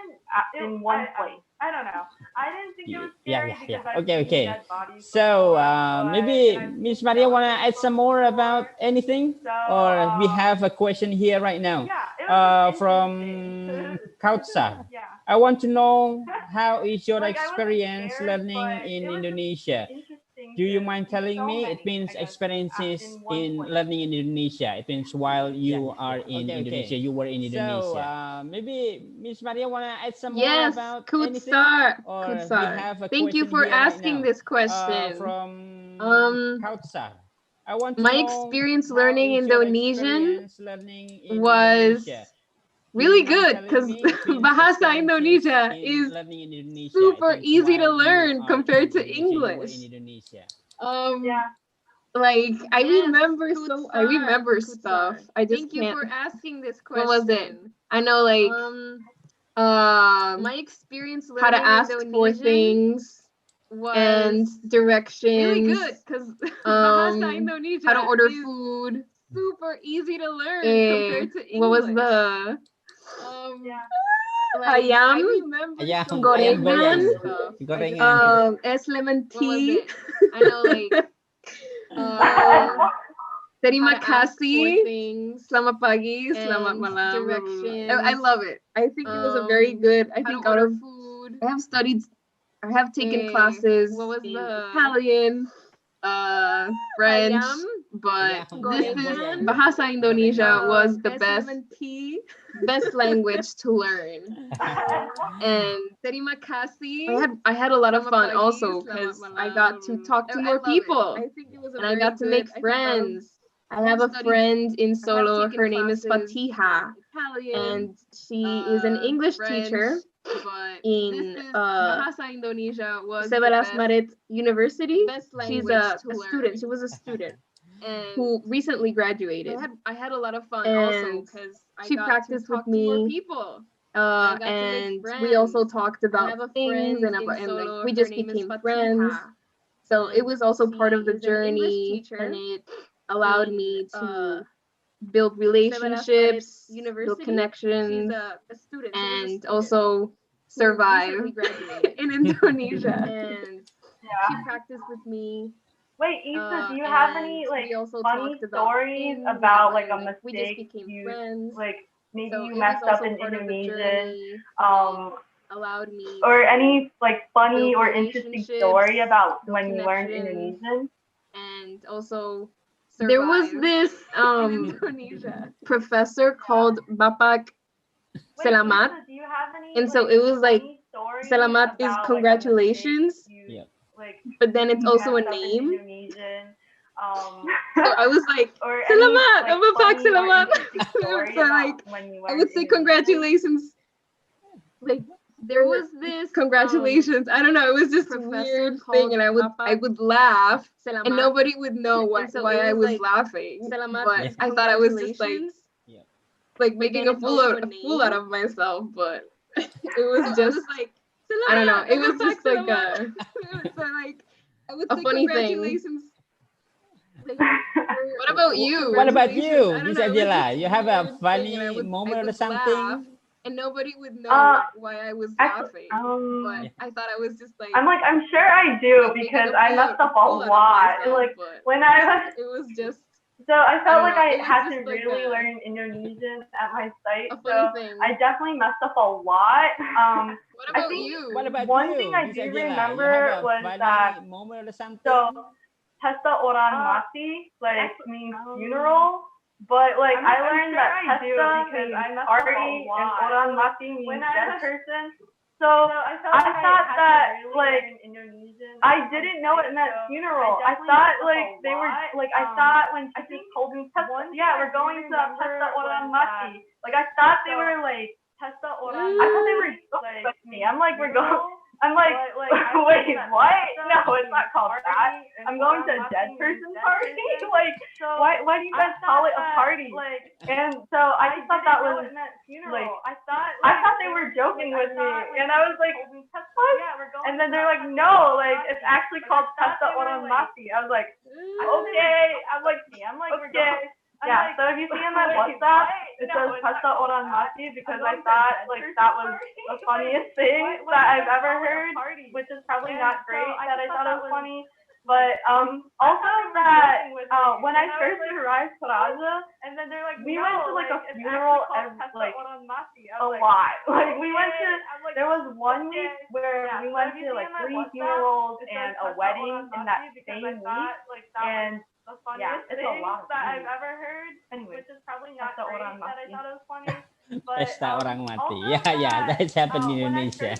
in one place. I don't know. I didn't think it was scary because I've seen Okay. dead bodies So before, maybe but, Miss Maria wanna add some more about anything, or we have a question here right now from Kautsar. yeah. I want to know, how is your Like, I wasn't experience scared, learning but in it was just Indonesia? interesting Do you to mind see telling so me? many, It means I guess, experiences in one in place. learning in Indonesia. It means while you are in Indonesia, you were in So Indonesia. maybe Miss Maria wanna add some more Yes, about could anything, start. or Could we start. have a Thank you question for here right asking now this question. from Um, Kautsar. I want to my know, experience how learning is your Indonesian experience learning in was Indonesia? Do you really mind good telling because me? It means Bahasa experiences Indonesia in is learning in Indonesia. It super means easy to while you learn are in compared to Indonesia, you were in English. Indonesia. Yeah. Like I Yes, remember could so start. I remember Could stuff. start. I just Thank you can't. for asking this What was it? question. I know like My experience how to learning ask for Indonesian things and was directions. really good because Bahasa Indonesia How to order is food. super easy to learn compared to What was English. the Yeah. Like, ayam? I remember Ayam, so ayam many Gorengan? stuff. Gorengan. Es lemon What was tea. it? I know, like, Terima how to ask for kasih. things Selamat pagi, selamat and malam. directions. I love it. I think it was a very good. I How think to out order of food. I have studied I have taken classes in Italian, French, but this is Bahasa Indonesia was the best language to learn. And Terima kasih. I had a lot of fun also because I got to talk to more people and I got to make friends. I have a friend in Solo. Her name is Fatiha, and she is an English teacher in Sebelas Maret University. She's a student. She was a student who recently graduated. I had a lot of fun And also because she practiced with me. And we also talked about things and like we just became friends. So it was also part of the journey, and it allowed me to build relationships, build connections, and also survive in Indonesia. And she practiced with me. Wait, Issa, do you have any like funny stories about like a mistake you like maybe you messed up in Indonesian, allowed me or any like funny or interesting story about when you learned Indonesian? And also there was this professor called Bapak Selamat. Issa, do you have any, And so it was like funny stories Selamat is about, congratulations, like but then it's also a messed up in name. Indonesian? So I was like, or Selamat, any, Bapak funny or Selamat. interesting story So about like when you I learned would say Indonesian? congratulations. Like there was this congratulations. I don't know. It was just a weird thing, and I would laugh, and nobody would know why I was laughing. But I thought I was just like making a fool out of myself. But it was just like I don't know. It was just like So like I would a say funny thing. congratulations. What about you? What about you, I don't Miss know, it was Angela? just You have a weird thing, funny and I moment or would something? laugh, and nobody would know why I was laughing. But I thought I was just like I'm sure I do because I messed up a lot. Like when I was it was just so I felt like I it was had just to like really a learn Indonesian at my site. a So funny thing. I definitely messed up a lot. What I about think you? What about one you, thing I Miss do Angela? You remember have a was funny that moment or something? so Testa Orang Mati like means funeral, but like I learned that Testa means party and Orang Mati means dead person. So I thought that like I didn't know it meant funeral. I thought like they were like I thought when teachers told me Testa, yeah, we're going to Testa Orang Mati. Like I thought they were like Testa Orang. I thought they were like me. I'm like we're going. I'm like, wait, what? No, it's not called that. I'm going to a dead person party. Like, why do you guys call it a party? And so I just thought that was like, I thought they were joking with me, and I was like, what? And then they're like, no, like it's actually called Testa Orang Mati. I was like, okay. I'm like, okay. Yeah, so if you see in my WhatsApp, it says Testa Orang Mati because I thought like that was the funniest thing that I've ever heard, which is probably not great that I thought it was funny. But also that when I first arrived to Raja, we went to like a funeral like a lot. Like we went to there was one week where we went to like 3 funerals and a wedding in that same week, and yeah, it's a lot that I've ever heard. Anyway, which is probably not great that I thought it was funny. Pesta orang mati. Yeah, that's happened in Indonesia.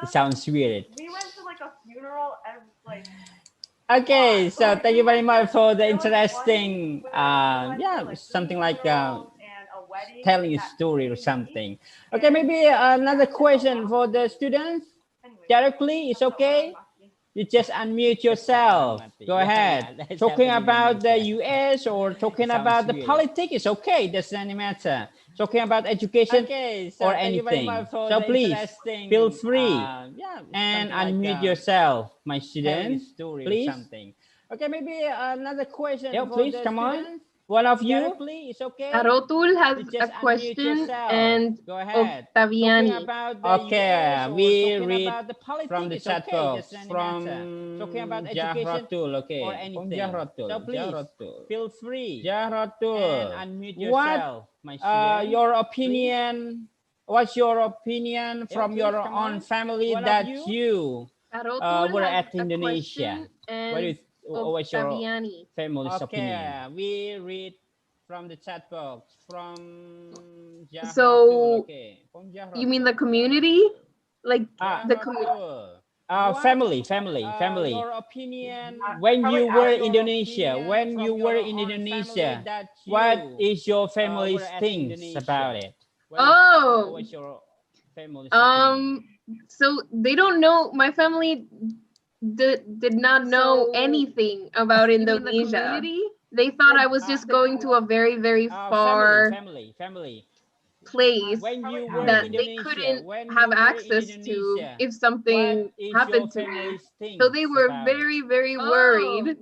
It sounds weird. We went to like a funeral like Okay, so thank you very much for the interesting, something like telling a story or something. Okay, maybe another question for the students. Directly, it's okay. You just unmute yourself. Go ahead. Talking about the US or talking about the politics is okay. Doesn't matter. Talking about education or anything. So please feel free and unmute yourself, my students. Please. Okay, maybe another question. Yeah, please come on. One of you. Directly, it's okay. Arotul has a question, and Octaviani. Okay, we read from the chat box from Jahratul. Okay, from Jahratul. So please feel free Jahratul. and unmute yourself, my student. Your opinion what's your opinion from your own family that you were at Indonesia? What's your family's opinion? We read from the chat box from So Okay. you mean the community? Like the community? Family. Yeah, Your opinion when probably you were in actual Indonesia, what is your family's things about it? Oh, What's your family's opinion? so they don't know. My family did not know anything about You mean the Indonesia. community? They thought I was just going to a very, very far Family. place When you were that in they Indonesia, couldn't have access to if what something is your happened to me. family's So things they were about it? very, very Oh. worried.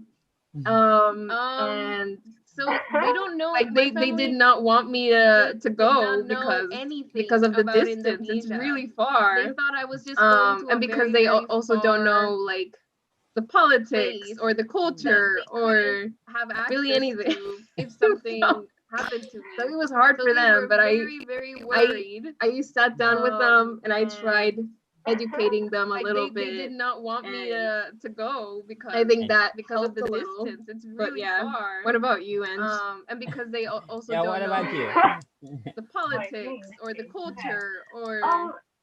And So they don't know. like My they did family not want me to did go not know because anything of the about distance. It's Indonesia. really far. They thought I was just going to a And because very, they very also don't know far like the politics place or the that culture they or couldn't have really access anything. to if something So happened to me. so it was hard So for they them, were but very, very worried. I sat down with them and I tried And educating them a like little they did bit. not want me And to go because I think that because of helped the a little. distance. It's But really yeah, far. what about you, and And because they also Yeah, don't what know about you? like the like politics me. or the Okay. culture or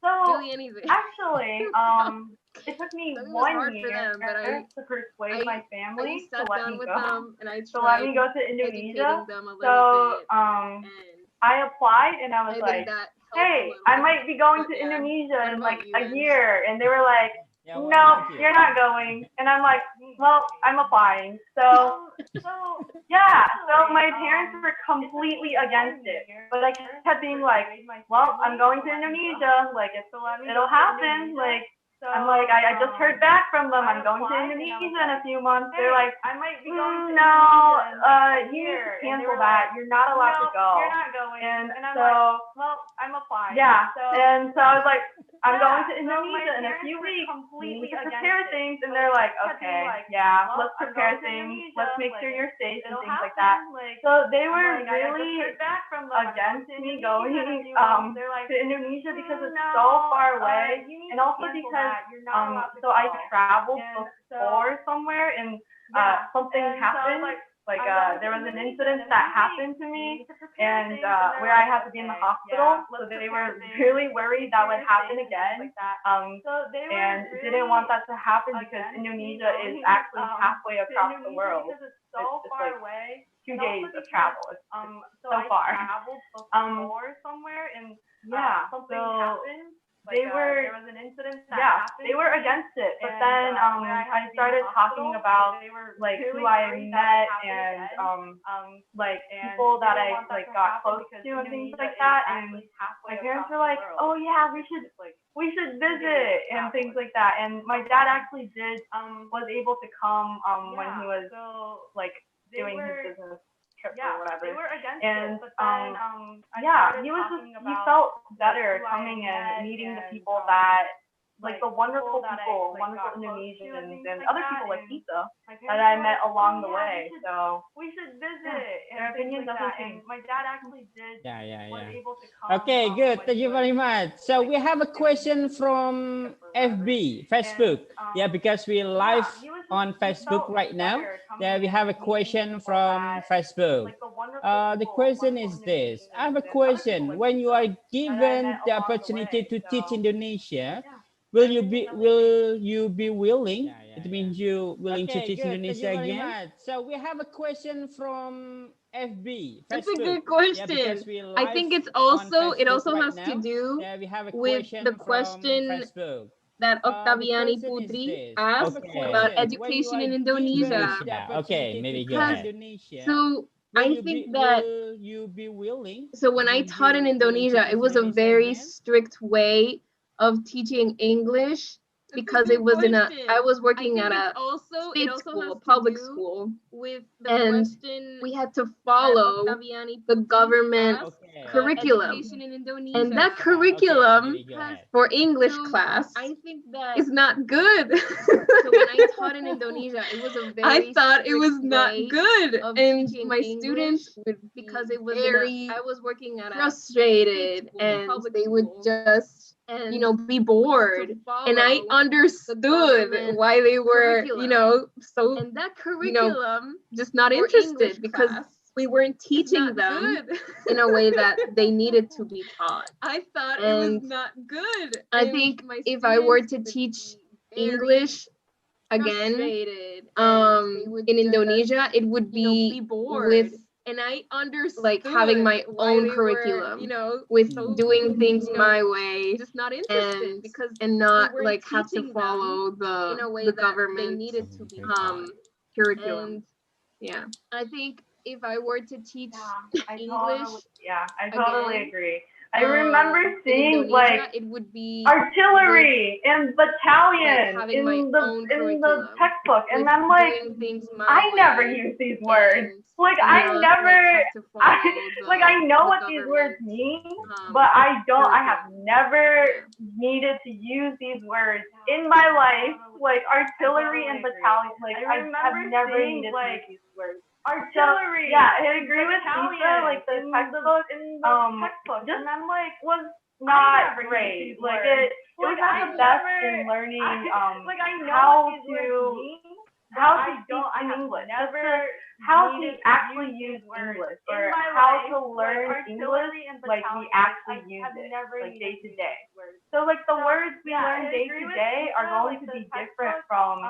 So really anything. actually, it took me So it was 1 hard for year them, but to persuade my I family to sat let down me with go, them and I to let me tried go to Indonesia. educating them a So little bit, and I applied and I was I think like, that helped a hey, I little. might be going But to yeah, Indonesia what in about like you, a Ange? year, and they were like, Yeah, what no, about you? you're not going. And I'm like, well, I'm applying. So yeah, so my parents were completely against it, but I kept being like, well, I'm going to Indonesia, like it'll happen, like. I'm like, I just heard back from them. I'm going to Indonesia in a few months. They're like, I might be going to no, you need to cancel that. You're not allowed to go. You're not going. And so, well, I'm applying. Yeah. And so I was like, I'm going to Indonesia in a few weeks. We need to prepare things. And they're like, okay, yeah, let's prepare things. Let's make sure you're safe and things like that. So they were really against me going to Indonesia because it's so far away, and also because so I traveled before somewhere and something happened. Like there was an incident that happened to me, and where I had to be in the hospital. So they were really worried that would happen again, and didn't want that to happen because Indonesia is actually halfway across the world. It's like 2 days of travel. It's so far. Yeah. So they were they were against it, but then I started talking about like who I met and like people that I like got close to and things like that, and my parents were like, oh yeah, we should visit and things like that. And my dad actually was able to come when he was like doing his business trip or whatever. And yeah, he felt better coming and meeting the people that like the wonderful people, wonderful Indonesians and other people like Isa that I met along the way. So we should visit. Their opinion doesn't change. My dad actually Yeah. Okay, good. Thank you very much. So we have a question from Facebook. Yeah, because we're live on Facebook right now. Yeah, we have a question from Facebook. The question is this. I have a question. When you are given the opportunity to teach Indonesia, will you be willing? It means you willing to teach Indonesia again? So we have a question from that's a Facebook. good question. Yeah, because we're I live think it on also Facebook right has to now. do Yeah, we have a with the question from question Facebook. that The Octaviani question is Putri this. asked Okay. about When you education are in given Indonesia. the Okay, maybe go Because ahead. so I think that Will you be willing? so when I taught in Indonesia, it was a very strict way of teaching English because it was I was working at a state school, a public school, with the and question we had to follow the government Okay. curriculum. And that curriculum for English class is not good. So when I taught in Indonesia, it was a very I thought it was not good, and teaching my English students would because be it was very I was working at a frustrated, school, and public they would school, just, and you know, be bored. And I follow understood government why they were, you curriculum. know, so, and that you know, curriculum just not for interested English because class we weren't is teaching not them good. in a way that they needed to be taught. I thought it was And not good. I and think my if I were students to would teach be very English again, frustrated, and they would in just, Indonesia, it would you know, be be bored. with And I understood like having my why own they were, curriculum, you know, with so, doing things you know, my way, just not interested and because not weren't like have to teaching them follow in a way the that they government needed to be taught. curriculum. And Yeah. I think if I were to teach I English totally again, agree. I remember in seeing Indonesia, like it would be artillery and battalion having my in own the curriculum textbook, and with I'm like, doing things my I never way, use these words. and Like not, I never, like, have to follow like I know the what these words government, mean, but I don't. I have curriculum. never needed to use these words in my life. Like artillery and battalion. Like I've never needed to use these words. Artillery. So, yeah, I agree with Lisa. Like the textbook, just and I'm like was not great. Like it was not the best in learning how to speak English. How to actually use English, or how to learn English like we actually use it, like day to day. So like the words we learn day to day are going to be different from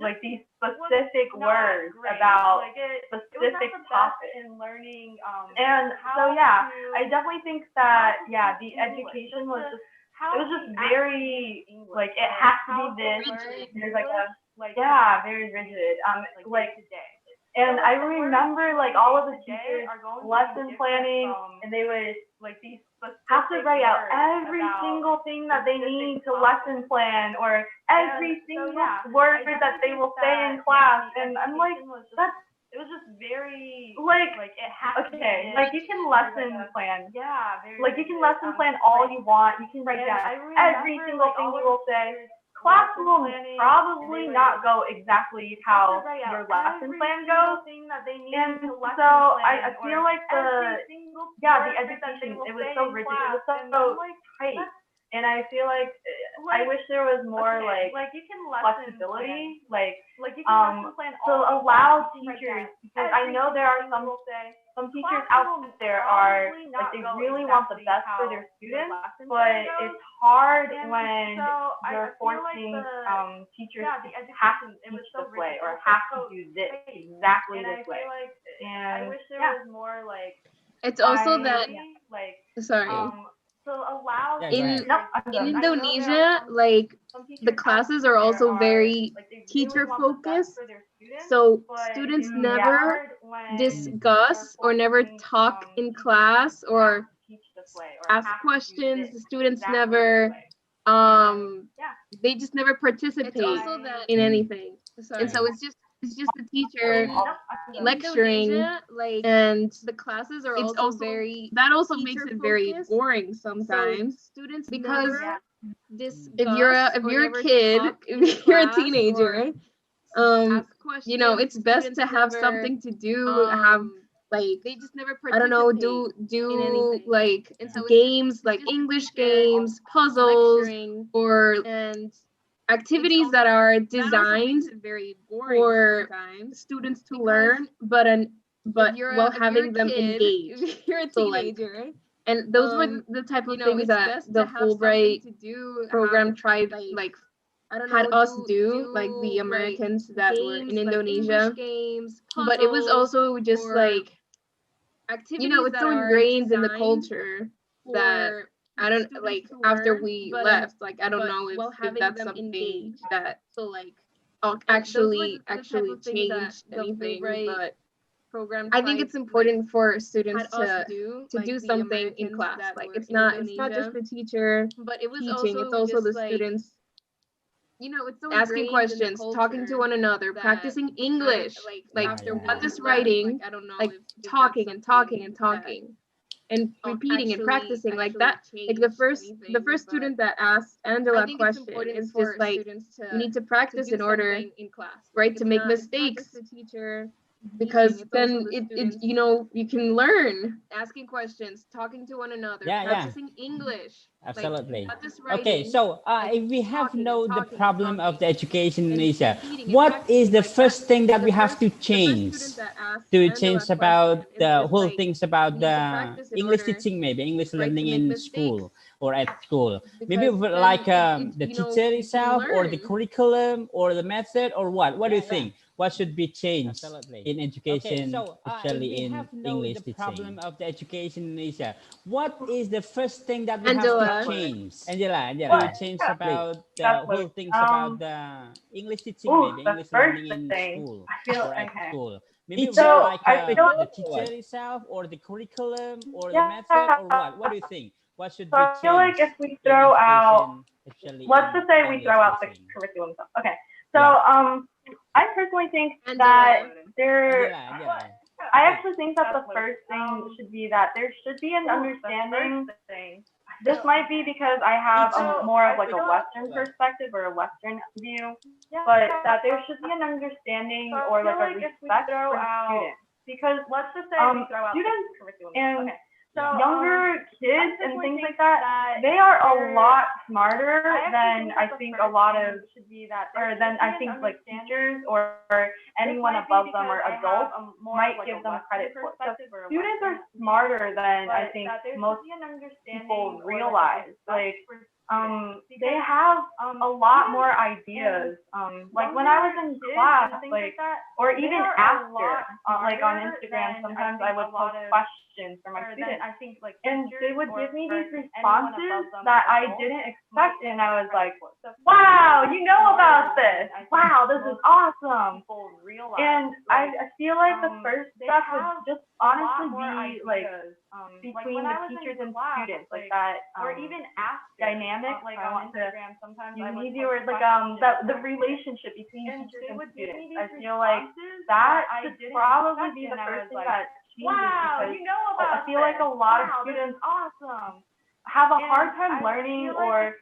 like these specific words about specific topics. And so yeah, I definitely think that the education was just very like it has to be this. There's like a very rigid. Like and I remember like all of the teachers lesson planning, and they would have to write out every single thing that they need to lesson plan, or every single word that they will say in class. And I'm like, that's like okay, like you can lesson plan. Like you can lesson plan all you want. You can write down every single thing you will say. Class will probably not go exactly how your lesson plan goes. And so I feel like the education, it was so rigid, it was so tight. And I feel like I wish there was more like flexibility, to allow teachers, because I know there are some teachers out there are like they really want the best for their students, but it's hard when you're forcing teachers to have to teach this way, or have to do this exactly this way. And It's also that sorry. Yeah, go In ahead. no, I'm in done. Indonesia, like the classes are also very teacher focused. So students never discuss or never talk in class or ask questions. The students never they just never participate in anything. And so it's just the teacher lecturing, like and the classes are it's also very that also makes it very teacher-focused. boring So sometimes, students because never discuss if you're a or kid, never talk in if you're a class or teenager, ask questions. you know, it's best to Students have never, something to do, have like they just never I don't know, participate do in anything. like And so games, like English games, puzzles, lecturing, or and activities that are that also designed makes it very boring for sometimes. students to Because learn, but if you're while if you're having a them kid, engaged. if you're a So like, teenager, and those were the type you of know, things it's that best the to have something Fulbright to do, program have tried like I don't had know, us do, like the like Americans that were in games, like Indonesia. English games, But it was puzzles, also just or like, activities you know, it's that so are ingrained in the designed culture that for I don't students like to after learn, we but left, like I don't but know while if having that's them something engaged. that So like those were actually the type actually of things that changed the anything, Fulbright but program I think tried, it's important for had students us to do, do like the something in Americans class. that Like were it's in not just Indonesia. the teacher But it was teaching, it's also also the just like, students you know, it's so asking ingrained in the questions, talking to culture one another, that practicing I don't English, like like after we not just left, writing, like I don't know like if that's talking and talking and something that talking. and repeating and practicing like that. Like the first student that asked Angela a question, it's just like you need to practice in order, right, to make mistakes, because then it you know, you can learn. Asking questions, talking to one another, Yeah, practicing English. absolutely. Not just Okay, writing, so if we have talking, know the talking, problem of the education in and Asia, repeating and what is practicing the like that. first thing that Like we have to the first change student that asked to Angela change a question, about it's the just whole like things you about need to the practice in English order, teaching, maybe English right, to learning make in mistakes, school or at school? Maybe because like then the you know, teacher you can itself or the learn. curriculum or the method or what? What do you think? What should be changed in education, especially in English teaching? Problem of the education in Asia. What is the first thing that we have to Angela. change, Angela, What? to change Yeah, about the that's whole what. things about the English teaching, Ooh, maybe the English first learning in thing school I feel or at okay. school? Maybe So like I feel the teacher itself or the curriculum or the method yeah. or what? What do you think? What should So be I feel like changed if we in throw out, education, especially let's in just say we English throw out the teaching? curriculum stuff. Okay. So Yeah, I personally think that Angela. there Angela. I actually think that the first thing should be that there should be an understanding. This might be because I have more of like a Western perspective or a Western view, but that there should be an understanding or like a respect for students, because students and younger kids and things like that, they are a lot smarter than I think a lot of, or than I think like teachers or anyone above them or adults might give them credit for. So students are smarter than I think most people realize. Like they have a lot more ideas. Like when I was in class, like, or even after, like on Instagram, sometimes I would post questions for my students, and they would give me these responses that I didn't expect, and I was like, wow, you know about this. Wow, this is awesome. And I feel like the first step would just honestly be like between the teachers and students, like that dynamic. I want to use an easy word, like the relationship between teachers and students. I feel like that should probably be the first thing that changes, because I feel like a lot of students have a hard time learning, or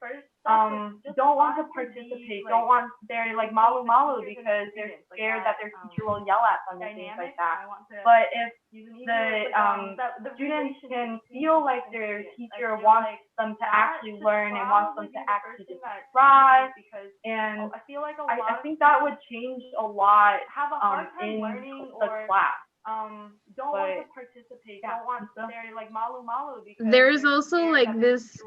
don't want to participate, don't want, they're like malu malu because they're scared that their teacher will yell at them and things like that. But if the students can feel like their teacher wants them to actually learn and wants them to actually just thrive, and I think that would change a lot in the class. There's also like this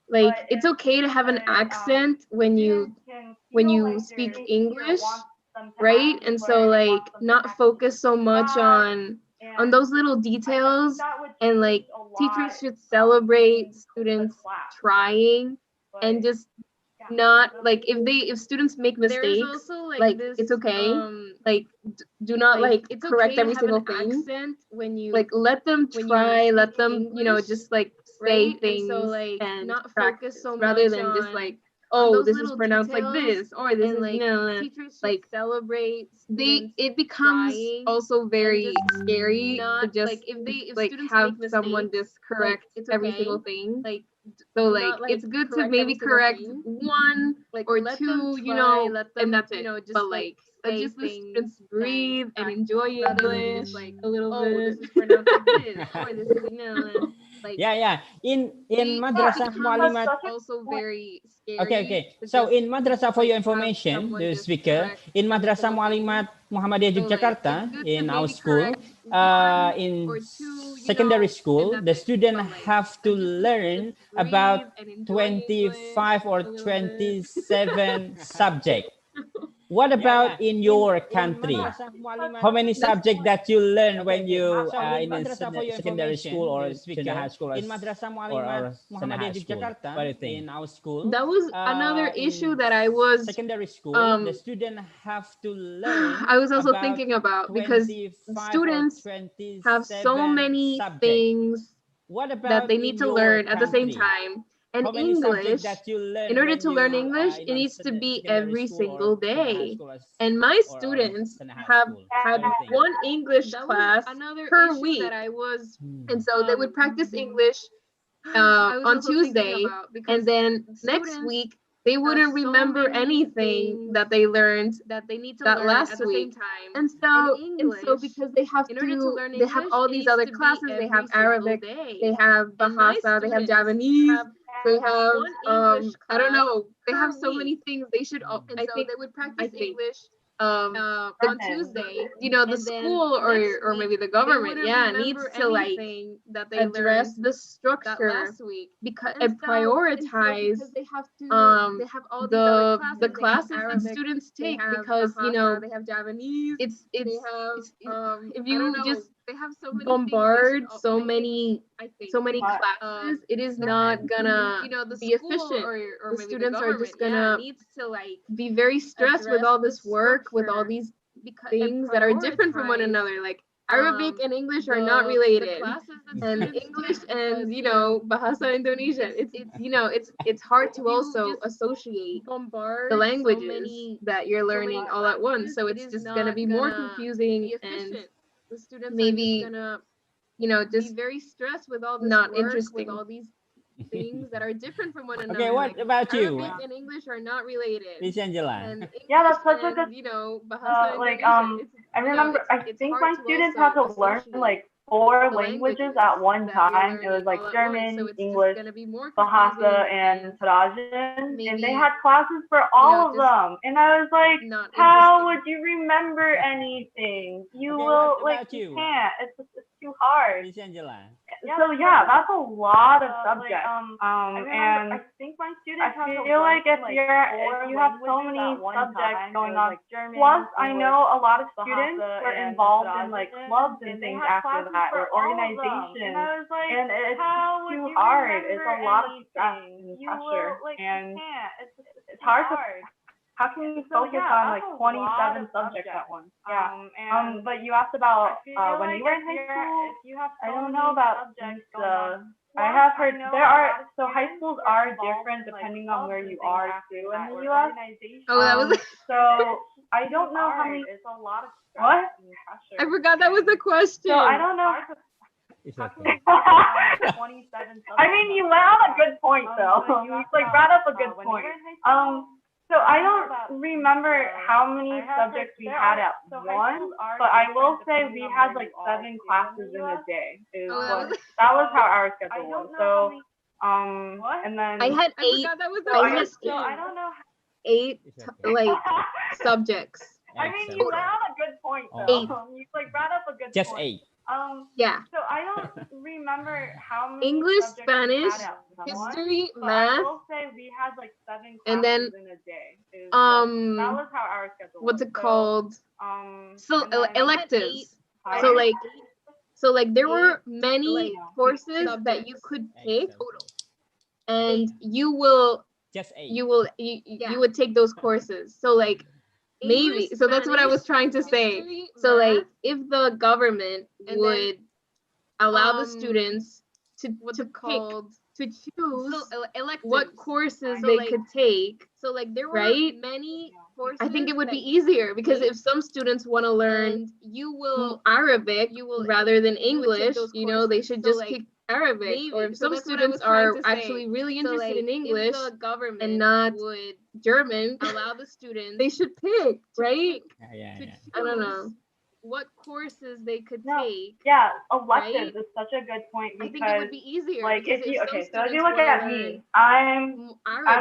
like it's okay to have an accent when you speak English, right? And so like not focus so much on those little details, and like teachers should celebrate students trying, and just not like if students make mistakes, like it's okay, like do not like correct every single thing, like let them try, let them, you know, just like say things and practice, rather than just like, oh, this is pronounced like this, or this is, you know, like it becomes also very scary to just like have someone just correct every single thing. So like it's good to maybe correct one or two, you know, and that's it. But like just let students breathe and enjoy English a little bit. Yeah. In madrasah mualimat. Also very Okay. So in madrasah, for your information, the speaker, in madrasah mualimat Muhammadiyah Yogyakarta, in our school, in secondary school, the student have to learn about 25 or 27 subject. What about in your country? How many subjects that you learn when you in secondary school or junior high school or senior high school? What do you think? In our school, That was another issue that I was secondary school, the student have to learn I was also about thinking about, because 25 or students have so 27 many subjects. things What that about they need in to your learn at the same country? time, And How many subjects English, that you learn in order when to you learn English, in it a needs to be secondary every school single or in high day. school And my or students in a high have school? had What do you think? one English class per week. And so they would practice English on Tuesday, and then next week they wouldn't remember anything that they learned that last week. And so because they have all these other classes, they have Arabic, they have Bahasa, they have Japanese, they have I don't know, they have so many things. They should I think on Tuesday, the school or maybe the government, needs to like address the structure because and prioritize the classes that students take, because it's if you just bombard so many classes, it is not gonna be efficient. The students are just gonna be very stressed with all this work, with all these things that are different from one another. Like Arabic and English are not related, and English and Bahasa Indonesia. It's hard to also associate the languages that you're learning all at once. So it's just gonna be more confusing and maybe just not interesting. Okay, what about you, Arabic and English are not related. Miss Angela? And Yeah, English that's such a and good Bahasa like Indonesia, I remember I think my students had to learn like 4 languages at one time. It was like German, English, Bahasa, and Tarajan, and they had classes for all of them. And I was like, how would you remember anything? You Okay, will what like about you you, can't. It's too hard. Miss Angela? So yeah, that's a lot of subjects. And I think my students I feel like if you have so many subjects going on, plus I know a lot of students were involved in like clubs and things after that, or organizations, and it's too hard. It's a lot of stress and pressure, and it's hard to. How can you focus on like 27 subjects at once? Yeah. But you asked about when you were in high school. I don't know about these. I have heard there are high schools are different depending on where you are too in the U.S. Oh, that was So I don't know how many. It's a lot of what? I forgot that was the question. So I don't know. It's okay. I mean, you went on a good point though. You like brought up a good point. So I don't remember how many subjects we had at once, but I will say we had like 7 classes in a day. That was how our schedule was. So and then I had 8. I had 8. I don't know. 8 like subjects. I mean, you went on a good point though. 8. You like brought up a good Just point. 8. Yeah. So I don't remember how many English, subjects Spanish, we had at once, history, but I math, will say we had like 7 classes and then in a day. that was how our schedule what's was. it called? So Electives. I So like there were many courses that you could take, and you Just 8. would take those courses. So like maybe so that's what I was trying to say. So like if the government would allow the students to choose what courses they could take, right? I think it would be easier, because if some students want to learn Arabic rather than English, they should just pick Arabic. Or if some students are actually really interested in English and not German, they should pick, right? Yeah. I don't know what courses they could take. Yeah, electives is such a good point, because I think it would be easier. like because if you some if you students look wanna at learn me, I'm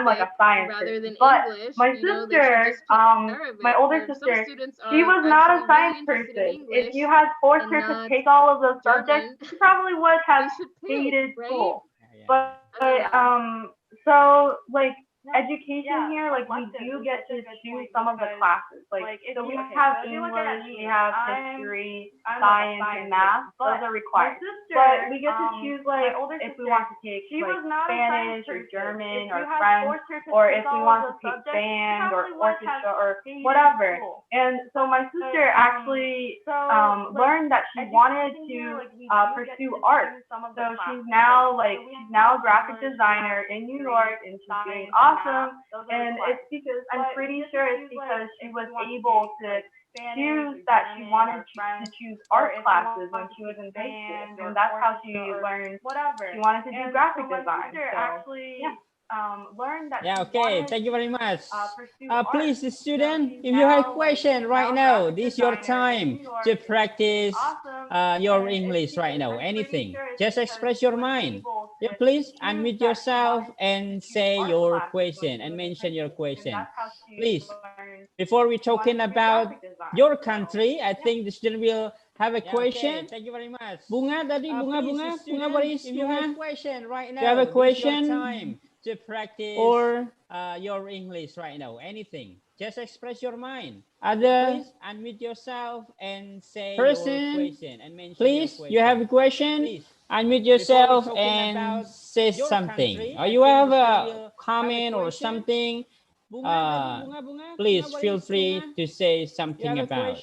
like a science rather person, than but English, my they should sister, just pick Arabic. my older Or if some sister, students she are was not a actually science really interested in person. If English you had forced and her to not take all of those subjects, German, she probably would have they should pick, hated right? school. Yeah. But I don't know. so like education here, like we do get to choose some of the classes. Like so we have English, we have history, science, and math. Those are required. But we get to choose like if we want to take like Spanish or German or French, or if we want to take band or orchestra or whatever. And so my sister actually learned that she wanted to pursue art. So she's now a graphic designer in New York, and she's doing awesome. And it's because I'm pretty sure it's because she was able to choose that she wanted to choose art classes when she was in high school, and that's how she learned she wanted to do graphic design. So yeah. Yeah, okay. Thank you very much. Please, student, if you have question right now, this is your time to practice your English right now. Anything. Just express your mind. Yeah, please unmute yourself and say your question and mention your question. Please. Before we talking about your country, I think the student will have a question. Okay, thank you very much. Bunga tadi, bunga Baris, if you have question right now, you have a question time to practice or your English right now. Anything, just express your mind. Other, please unmute yourself and say person, your question and mention please, your question. You have a question. Please. Unmute yourself and say something. Country, or you have a comment or something. Please feel free to say something about.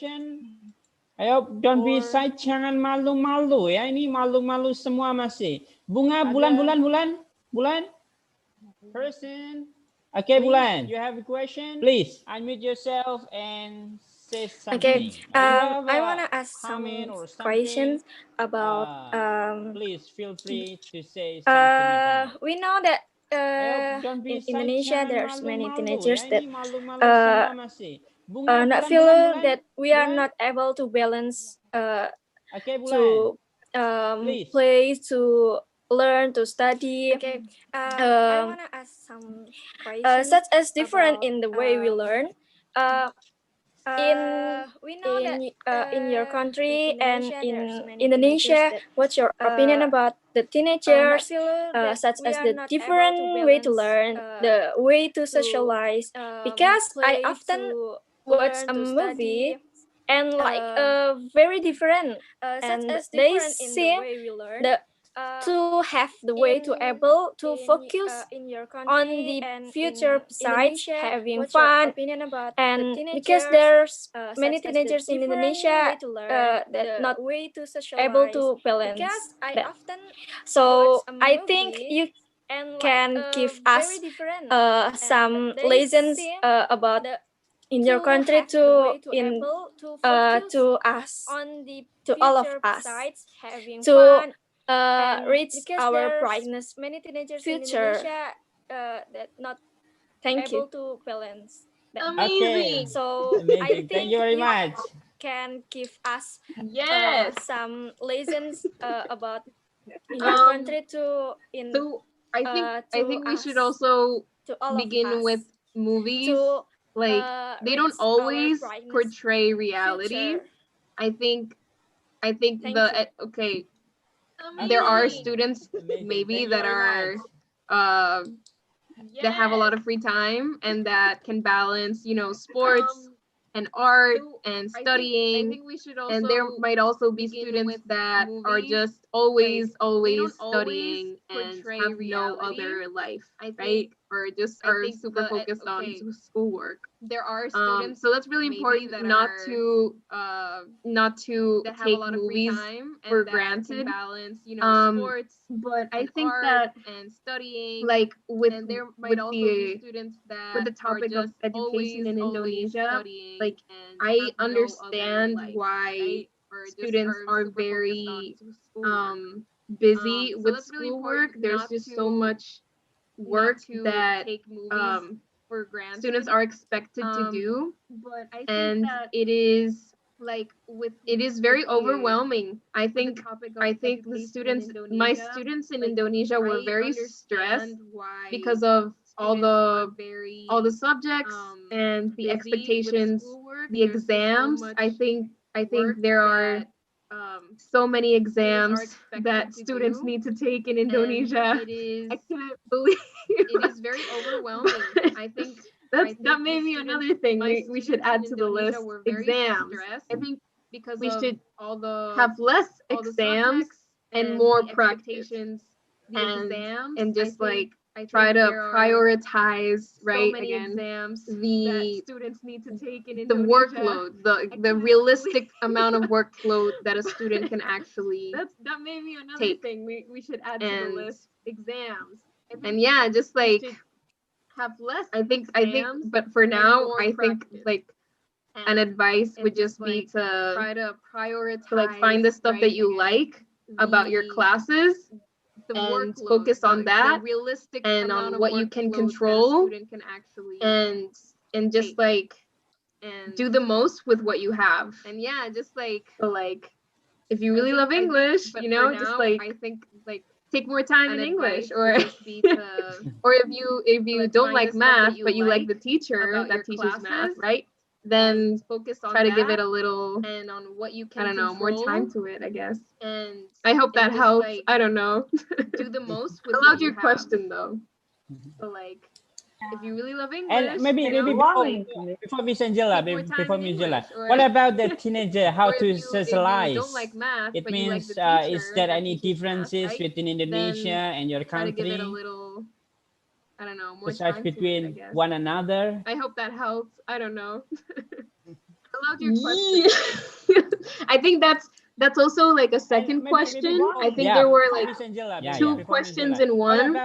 Ayo, don't be shy, jangan malu-malu ya. Ini malu-malu semua masih. Bunga, bulan. Person. Okay, please, Bulan. You have a question? Please unmute yourself and say something. Okay. I want to ask some questions about. Please feel free to say something about. We know that in Indonesia there's many teenagers that not feel that we are not able to balance okay, to play, to learn, to study. Okay. I want to ask some questions. Such as different in the way we learn. We know in your country and in Indonesia, what's your opinion about the teenagers, such as the different way to learn, the way to socialize? Because I often watch a movie and like very different, and they seem the to have the way to able to focus on the future besides having fun, and because there's many teenagers in Indonesia that not able to balance that. So I think you can give us some lessons about in your country to in to us, to all of us, to reach our brightness future. That not thank you to balance that. Amazing. Okay. So amazing. I think Thank you very much. Can give us some lessons about in your country to in. So I think we should also begin with movies. Like they don't always portray reality. I think the okay. There are students maybe that are that have a lot of free time and that can balance, sports and art and studying. And there might also be students that are just always studying and have no other life, right? Or just are super focused on schoolwork. There are students. So that's really important not to take movies for granted. Sports, but I think that and studying, like with the topic of education in Indonesia, like I understand why students are very busy with schoolwork. There's just so much work that students are expected to do, and it is very overwhelming. I think the students, my students in Indonesia, were very stressed because of all the subjects and the expectations, the exams. I think there are so many exams that students need to take in Indonesia. I can't believe it is very overwhelming. I think that may be another thing we should add to the list. Exams. I think because we of should all the have less all the exams subjects and more the practice expectations, the and exams, and just like I think try to there are prioritize, so right? many Again, exams that the students need to take in the Indonesia. workload, the realistic amount of workload that a student can actually That may be another take. thing we should add to the list. Exams. And yeah, just like Have less I think but for and now more I think practice. like an advice would just be to try to prioritize, like find the stuff that you like about your classes and focus on that the realistic and amount on of what you can workload that a control student can actually and just like and do the most with what you have. and yeah, just like So like if you really love English, you know, just like I think like take more time in an English advice or would just be to or if you like, don't find like the stuff that math you but you like the like teacher about that your teaches math, classes right? Then focus on try to that give it a little and on what you I can don't know, more control time to it, I guess. and I hope that just, helps. like, I don't know. do the most with I what loved you your have. question though. So like if you really love English, And maybe you know, before Miss Angela, take more time before in Miss Angela, English, or- what about the teenager? How or to if you socialize? don't like math, It but you like means, the teacher is there that any teaches math, differences right? between Indonesia and your Try to give it a country? little, I don't know, more Besides time to it, I between guess. one another? I hope that helps. I don't know. I loved your question. I think that's also like a second question. I think there were like two questions in one.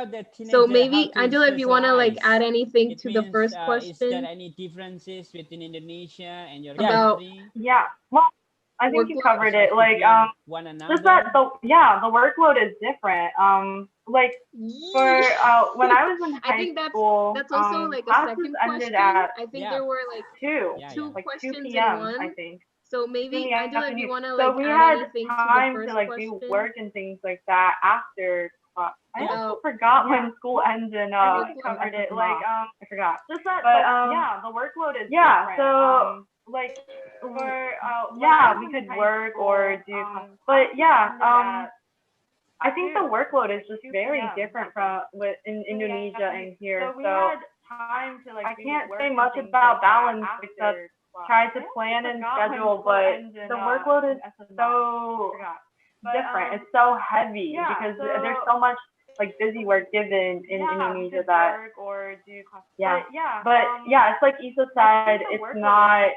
So maybe Angela, if you want to like add anything It to the means, first is there question any differences between Indonesia and your about country? Yeah. Well, I think you covered it. Like, one just another? that the workload is different. Like for when I was in I high think school, that's also like a classes second ended question. at I think there were like 2, two like 2 questions in p.m. one. I think. So In maybe the Angela, if you afternoon. want to So like we add had anything to the time first to like question. do work and things like that after class. I Yeah. also forgot when school ends and covered it. Like I forgot. Just that, But the workload is yeah. different. So like for yeah, we could work or do. But yeah, I think the workload is just very different from in Indonesia and here. So time to like I can't say much about balance except try to plan and schedule, but the workload is so different. It's so heavy because there's so much like busy work given in Indonesia that it's like Issa said, it's not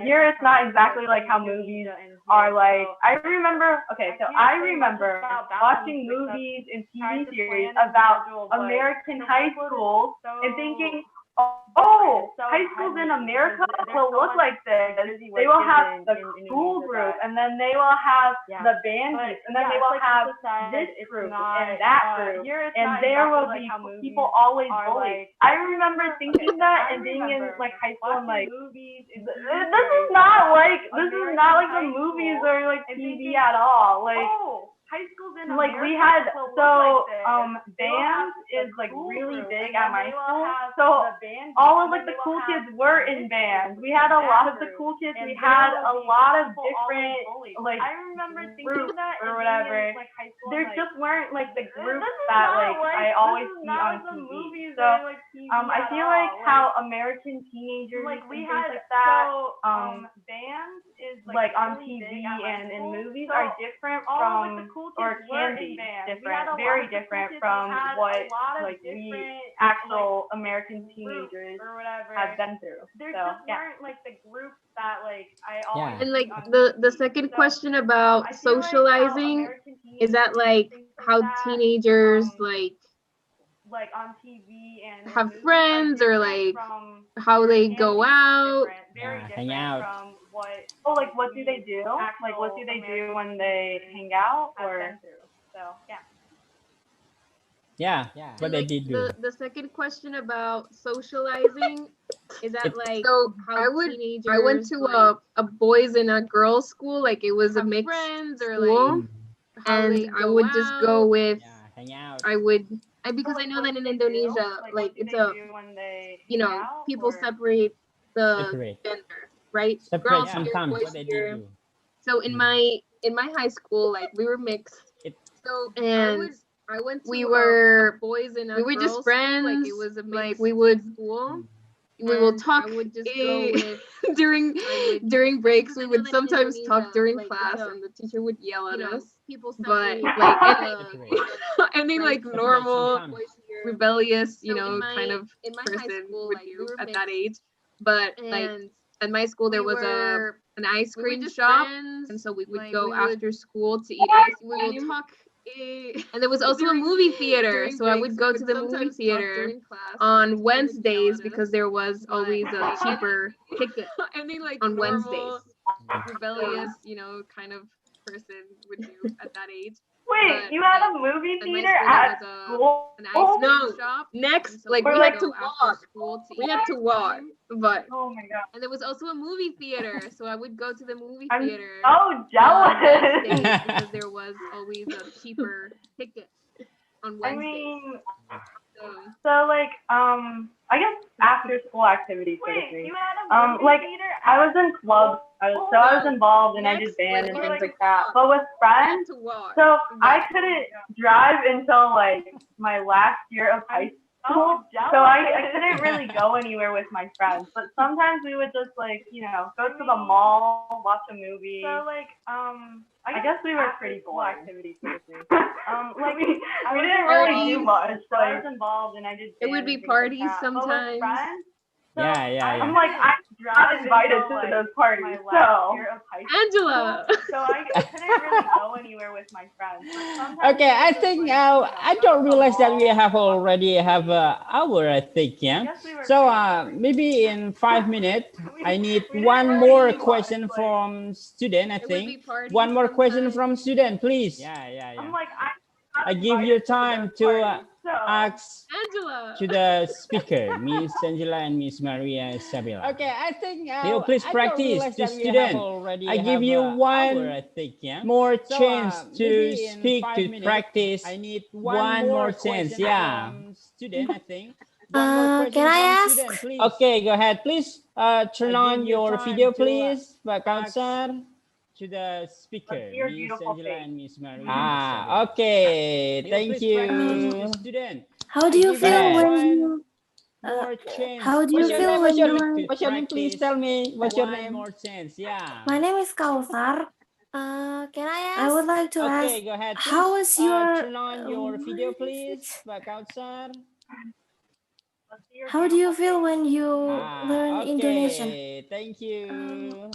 here it's not exactly like how movies are like. I remember watching movies and TV series about American high schools and thinking, oh, high schools in America will look like this. They will have the cool group, and then they will have the bandies, and then they will have this group and that group, and there will be people always bullied. I remember thinking that and being in like high school and like, this is not like the movies or like TV at all. Like. High schools in like America we had will band is like really big at my school, so all of like the cool kids were in bands. We had a lot of the cool kids. We had a lot of different like I remember groups thinking that or whatever. There just weren't like the groups that like I always see on TV. So I feel like how American teenagers and things like that bands is like on TV and in movies are different from or can be different, very different from what like we actual American teenagers have been through. There So just weren't like the groups that like I always and like the second question about socializing is that like how teenagers like on TV and have friends or like how they go out. Hang out. From what do they do? Like what do they do when they hang out or so Yeah, what they like did do. the second question about socializing is that like So how I went to like, a boys and a girls school, like it was a have mixed friends or school, like how and they I go would just go out. with Hang out. because I know that in Indonesia, like it's a when they people separate the Separate. gender, right? Separate Girls here, sometimes boys what they did here. do. So in in my high school, like we were mixed. So And I went to we were boys and we were just friends. Like it was a like school. we will talk I would just go with during breaks. We would that in sometimes talk Indonesia, during like, class, the- and the teacher would yell at us. people sent But me, like uh, any like Right. normal Sometimes. rebellious, So in kind my- of in my high person school, would like, we do were at that mixed. age. But like and at my school, there we was were- an ice we were cream just shop, friends, and so we would like, go we would- after school to eat ice we cream. will talk. And there was also a during- movie theater, during so I would breaks, go we to would the movie sometimes talk theater during class, on and the teacher would yell Wednesdays at us. because there was But, always a like, cheaper ticket Any like on normal Wednesdays. rebellious, Kind of person would do at that age. Wait, But, you had like, a movie at my theater school, there at was school? an ice cream No. shop. Next, so like we we would had go to walk. We had to walk, but Oh my god. and there was also a movie theater, so I would go to the movie I'm theater so on jealous. Wednesdays because there was always a cheaper ticket on I Wednesdays. mean, So, so like, I guess after school activities sort of thing. Like, I was in clubs, I was involved and I did band and things like that. But with friends, to walk. so I couldn't drive until like my last year of high school. So I couldn't really go anywhere with my friends. But sometimes we would just like, go to the mall, watch a movie. So like, I guess we were pretty boring. Like we didn't really do much. So I was involved and I did. It would be parties sometimes. Yeah. I'm like, I'm not invited to those parties. So Angela. So I couldn't really go anywhere with my friends. But sometimes Okay, I think I don't realize that we have already have an hour. I think, yeah. So maybe in 5 minutes, I need one more question from student. I think one more question from student, please. I'm like, I give you time to ask Angela. to the speaker, Miss Angela and Miss Maria Isabella. Okay, I think Please I don't practice realize to that we have student. already I give have you a one hour, I think, yeah. more So, chance to maybe in speak, 5 to minutes, practice. I need one more chance, question yeah. from student, I think. One more question Can I from ask? student, please. Okay, go ahead. Please turn I on give you your time video, to, please. Back ask outside. To the speaker, your Miss beautiful Angela face. and Miss Maria. Isabella. Okay. Please Thank practice you. to student. How do I you give feel ahead. when one you more chance. how do you What's your feel name? when What's your you name? learn? What's your name? Please tell me. What's your One name? more chance, yeah. My name is Kausar. Can I ask? I would like to ask. Okay, go ahead. Please How was your turn on your video, please. Back outside. How do you feel when you learn Indonesian? Okay. Thank you.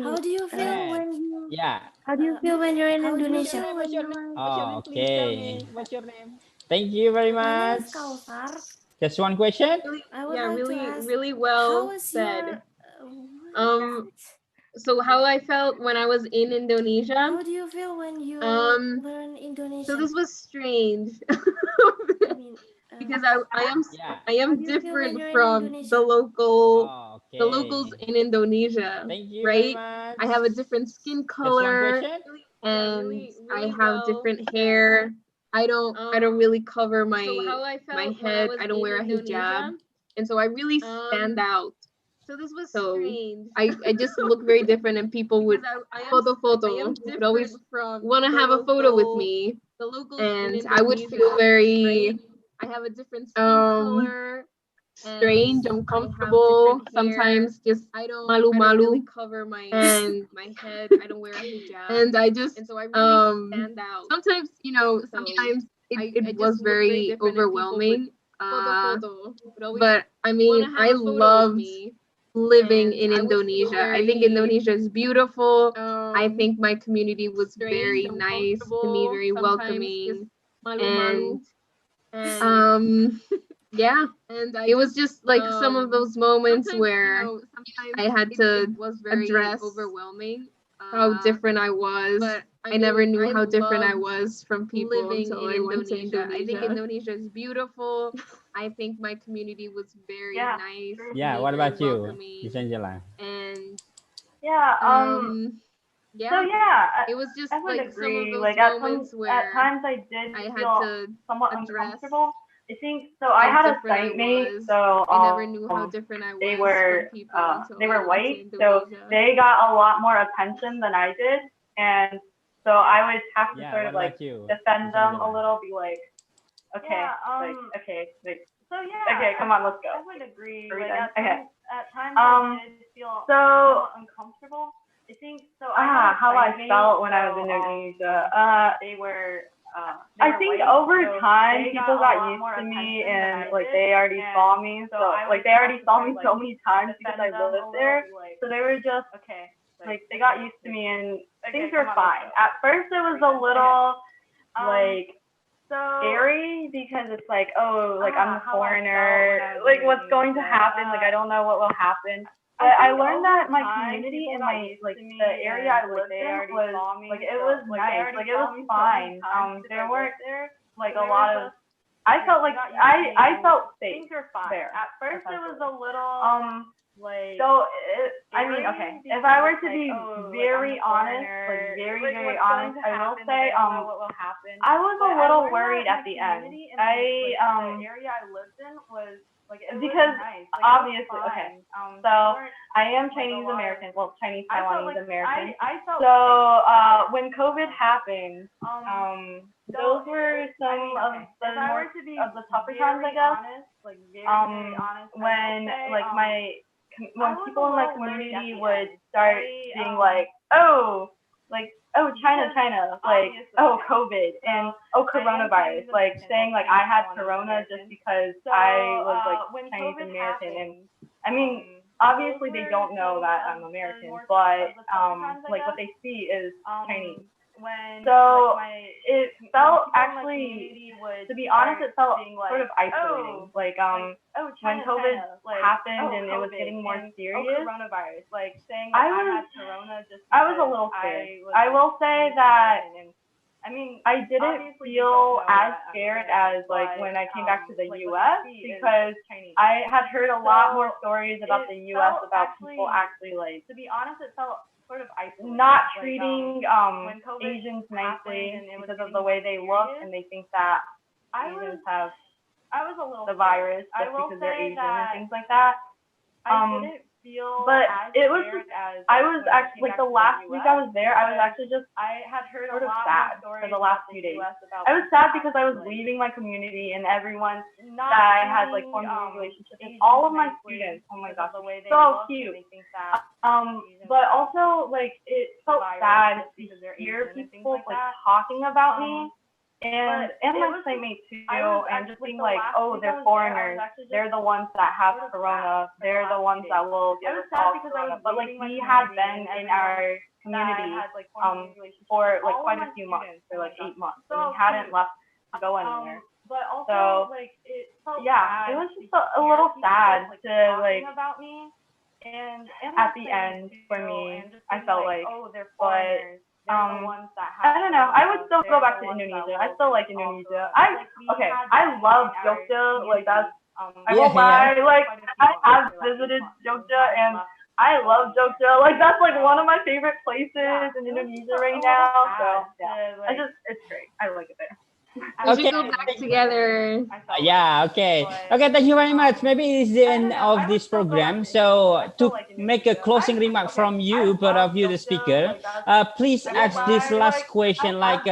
How do you feel ahead. when you? Yeah. How do you feel when you're in What's your Indonesia? name? What's your name? What's your name? Please tell me. What's your name? Thank you very My name much. is Kausar. Just one question. I would Yeah, like really, to ask. really How well was said. your? So how I felt when I was in Indonesia. How do you feel when you learn Indonesian? So this was strange. I mean, because I am Yeah. I am How do you feel when different you're in from Indonesia? the Okay. locals in Indonesia. Thank you right? very much. I have a different skin Just one color question. and really I have well different hair. I don't really cover my So how I felt my when I head. was I don't in wear a Indonesia, hijab. And so I really stand out. So this was So strange. I just look very different and people would Because I am photo I am would always different from want to the have a photo with local- me. the locals And in I would Indonesia, feel very right? I have a different skin color. strange, and uncomfortable, I have different hair. sometimes just I don't malu-malu. really cover my And my head. I don't wear a hijab. and I just And so I really stand out. sometimes sometimes it was very overwhelming. But I mean, I loved living in Indonesia. I think Indonesia is beautiful. I think my community was very nice to me, very welcoming, and yeah. And it was just like some of those moments where I had to address how different I was. But I never mean, knew how different I loved was from people living until in I went to Indonesia. Indonesia. I think Indonesia is beautiful. I think my community was very nice. Yeah. to What me, very about you, welcoming. Miss Angela? And Yeah. yeah, So yeah, it was just I would like some of agree. those Like at moments where times I did I had feel to somewhat address uncomfortable. I think so. I how had a different I site mate, was. so I never knew how different I was they from were people until they I were went to white, so Indonesia. they got a lot more attention than I did, and so I would have to Yeah, sort what of like about you, defend Miss them a Angela? little, be like, okay, Yeah, okay, like, so yeah, okay, come on, let's go. I would agree. Are we Like done? at times Um, I did feel so somewhat uncomfortable. I think so. I had a how I classmate, felt when I was so, in Indonesia. they were I think white, over so time they people got a got lot used more to me, attention than and I like did, they already and saw me, so so I like would they already have to saw sort me of so like many times because defend I them a lived little, there. be like, So they were just okay, like they got used to me, and things were come on, fine. let's go. At first it was a little like So scary because it's like, oh, like I'm the how I felt when foreigner, I was like in what's going to Indonesia. happen, like I don't know what will happen. But I learned that my community and my like the area I lived in was like it was nice, like it was fine. There weren't like a lot of I felt like I felt safe things were fine. there. At first it was a little like So I mean, okay, if I were to be very honest, like very honest, I will say what will happen. I was a little worried at the end. The area I lived in was like it because was nice. Like, obviously, it was okay, fine. so There weren't, I am like, Chinese a lot American, well, Chinese I felt Taiwanese like American. I felt So safe. when COVID happened, those were some of the if I more were to be of the tougher times, I guess. honest, like very honest, When say, like when was people a in my little worried at community the would end. start being like, oh, China, like, obviously, oh, okay. COVID, and oh, coronavirus, Chinese like American, saying like I had corona just because So, I was like when Chinese COVID American, and happened, I mean, obviously they don't know that I'm American, but like what they see is Chinese. when So like it felt people in my actually, community would to be honest, it felt being like, sort of isolating. Like when COVID happened and it was getting more serious, coronavirus, like saying I had was corona just I was a little scared. I will say that I mean, I didn't feel as scared as like when I came back to the U.S. because I had heard a lot more stories about the U.S. about people actually like, to be honest, it felt sort of isolating. not Like, treating when COVID Asians nicely and it was because of getting the way more they look, serious, and they think that I Asians was have I was a little the scared. virus I just will because they're say Asian and that things like that. I didn't feel But as it was scared just, as I like, was when I actually came like back the to last week I US was there, I was because actually just I had heard sort a of lot sad more for stories the last about few the days. US about I was people sad because I was actually, leaving my community and everyone not that I had like treating, formed a relationship with, Asians all of my nicely students. Oh my because gosh, of the way they so look, and cute. they think that But also like it felt virus sad just to because they're hear Asian and things people like like that. talking about me. And but my it was playmate too, I was and just actually being the like, last oh, week I they're was there, I was foreigners. actually just They're the ones that have sort of corona. sad for the They're the last ones few that days. will I give was us sad all because I corona. was But like leaving my we had community been and in our everyone that I community had like formed a relationship for with, like all quite of a my few months, students. for Oh like my gosh, 8 months, so and we hadn't cute. left to go anywhere. But also So like it felt yeah, bad it was to just a hear little people sad like to talking like about me and at my the family end for too, me. and just I being felt like, like, oh, they're but foreigners. They're the ones that I have don't know. I would corona. still go They're back the to ones that Indonesia. will I still like give us all Indonesia. corona. Like we Okay. had I been love in our Jogja. Like that's I Yeah, won't lie. Like quite a few I months have for like 8 visited months. Jogja and I love Jogja. Like that's like one of my favorite places in Indonesia right now. So yeah, it's great. I like it there. We should Okay. go back together. Yeah, okay. Okay, thank you very much. Maybe it's the end of this program. So to make a closing remark from you, both of you, the speaker, please ask this last question, like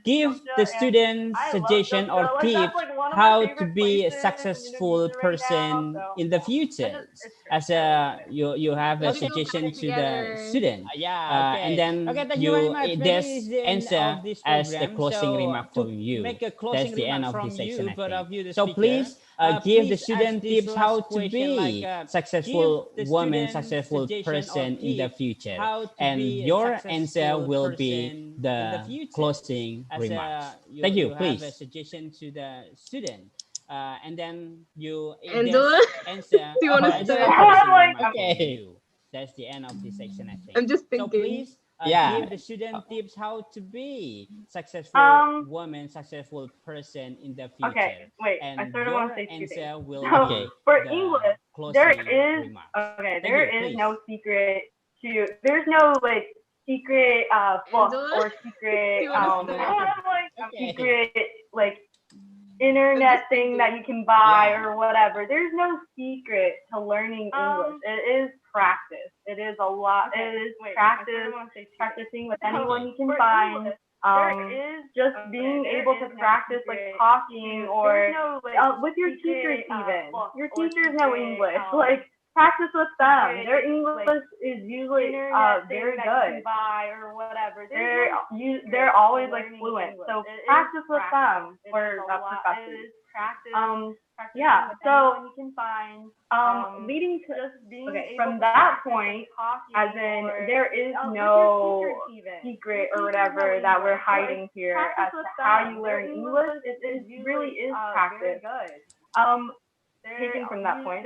give the students suggestion or tips how to be a successful person in the future. As you have We a should go suggestion back to the together. student, Yeah, okay. and then Okay, thank you very you much. Maybe this it's the end answer of this as the program. closing So remark to from you. make a That's closing the end remark of from this section, you, I both think. of you, the So speaker, please give the please ask student this tips how last to question, like be give successful the woman, student successful suggestion or person in the tip future. how to And be a your answer successful will be person in the the future. closing As remarks. you Thank you. have a Please. suggestion to the student, and then you this Angela, answer do you want to as start? a closing remark from Okay. you. That's the end of this section, I think. I'm just So thinking. please Yeah. give the student tips how to be successful woman, successful person in the future. Okay, wait. I And sort of want your to say two answer things. will So be for the English, there closing is remarks. okay. Thank There you, is please. no secret to. There's no like secret book Angela, or do secret you want to start? Okay. secret like I'm internet just thing that thinking. you can buy Yeah. or whatever. There's no secret to learning English. It is practice. It is a lot. It is practicing with anyone you can find. Just being able to practice like talking or with your teachers even. Your teachers know English. Like practice with them. Their English is usually very good. Or whatever. They're always like fluent. So practice with them or professors. Yeah. So leading to from that point, as in there is no secret or whatever that we're hiding here as to how you learn English. It really is practice. Taking from that point,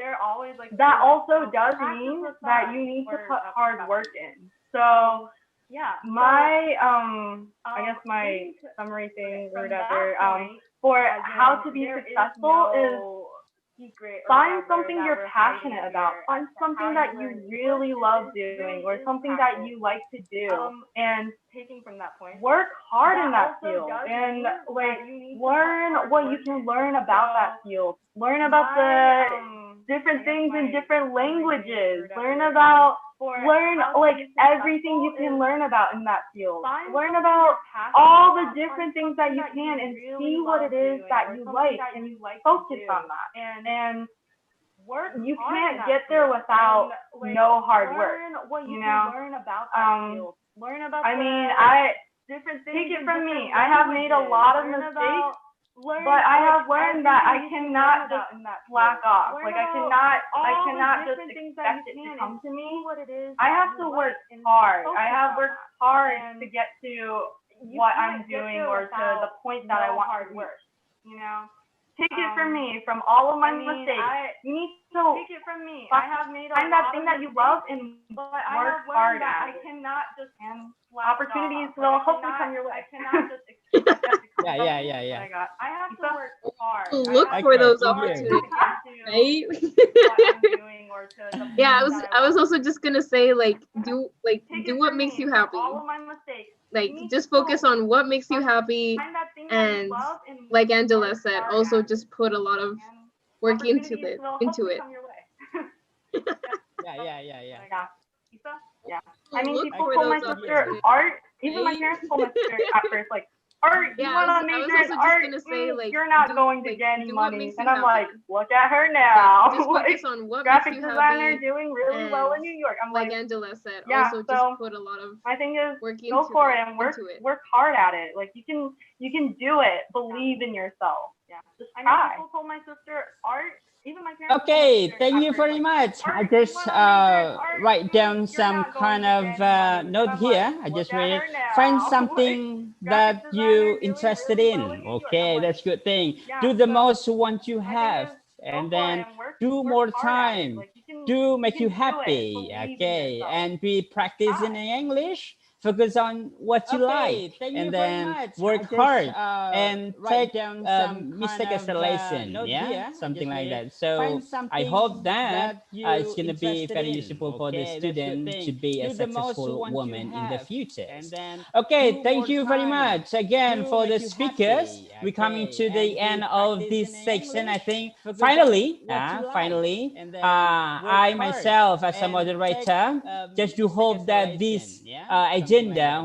that also does mean that you need to put hard work in. So my I guess my summary thing or whatever for how to be successful is find something you're passionate about. Find something that you really love doing or something that you like to do. And work hard in that field and like learn what you can learn about that field. Learn about the different things in different languages. Learn like everything you can learn about in that field. Learn about all the different things that you can and see what it is that you like and focus on that. And you can't get there without no hard work. You know? I mean, take it from me. I have made a lot of mistakes, but I have learned that I cannot just slack off. Like I cannot just expect it to come to me. I have to work hard. I have worked hard to get to what I'm doing or to the point that I want to reach. You know? Take it from me, from all of my mistakes. You need to find that thing that you love and work hard at it. And opportunities will hopefully come your way. Yeah. I have to work hard. Look for those opportunities, right? Yeah, I was also just gonna say do what makes you happy. Like just focus on what makes you happy, and like Angela said, also just put a lot of work into it. Yeah. I mean, people call my sister art. Even my parents call my sister at first like, art, you want to major in art? You're not going to get any money. And I'm like, look at her now. Just focus on what graphic makes you designer happy, doing really well in New York. I'm like Angela said, yeah, also just put a lot of my thing is work go for it and work hard at it. Like you can do it. Believe in yourself. Yeah. Just try. I mean, people told my sister art. Even my parents. Okay, thank you very much. I just write down some kind of note here. I just read find something that you interested in. Okay, that's good thing. Do the most once you have, and then do more time. Do make you happy. Okay, and be practicing in English. Focus on what you like, and then work hard and take mistake as a lesson. Yeah, something like that. So I hope that it's going to be very useful for the student to be a successful woman in the future. Okay, thank you very much again for the speakers. We're coming to the end of this section. I think finally, I myself as a moderator just to hope that this agenda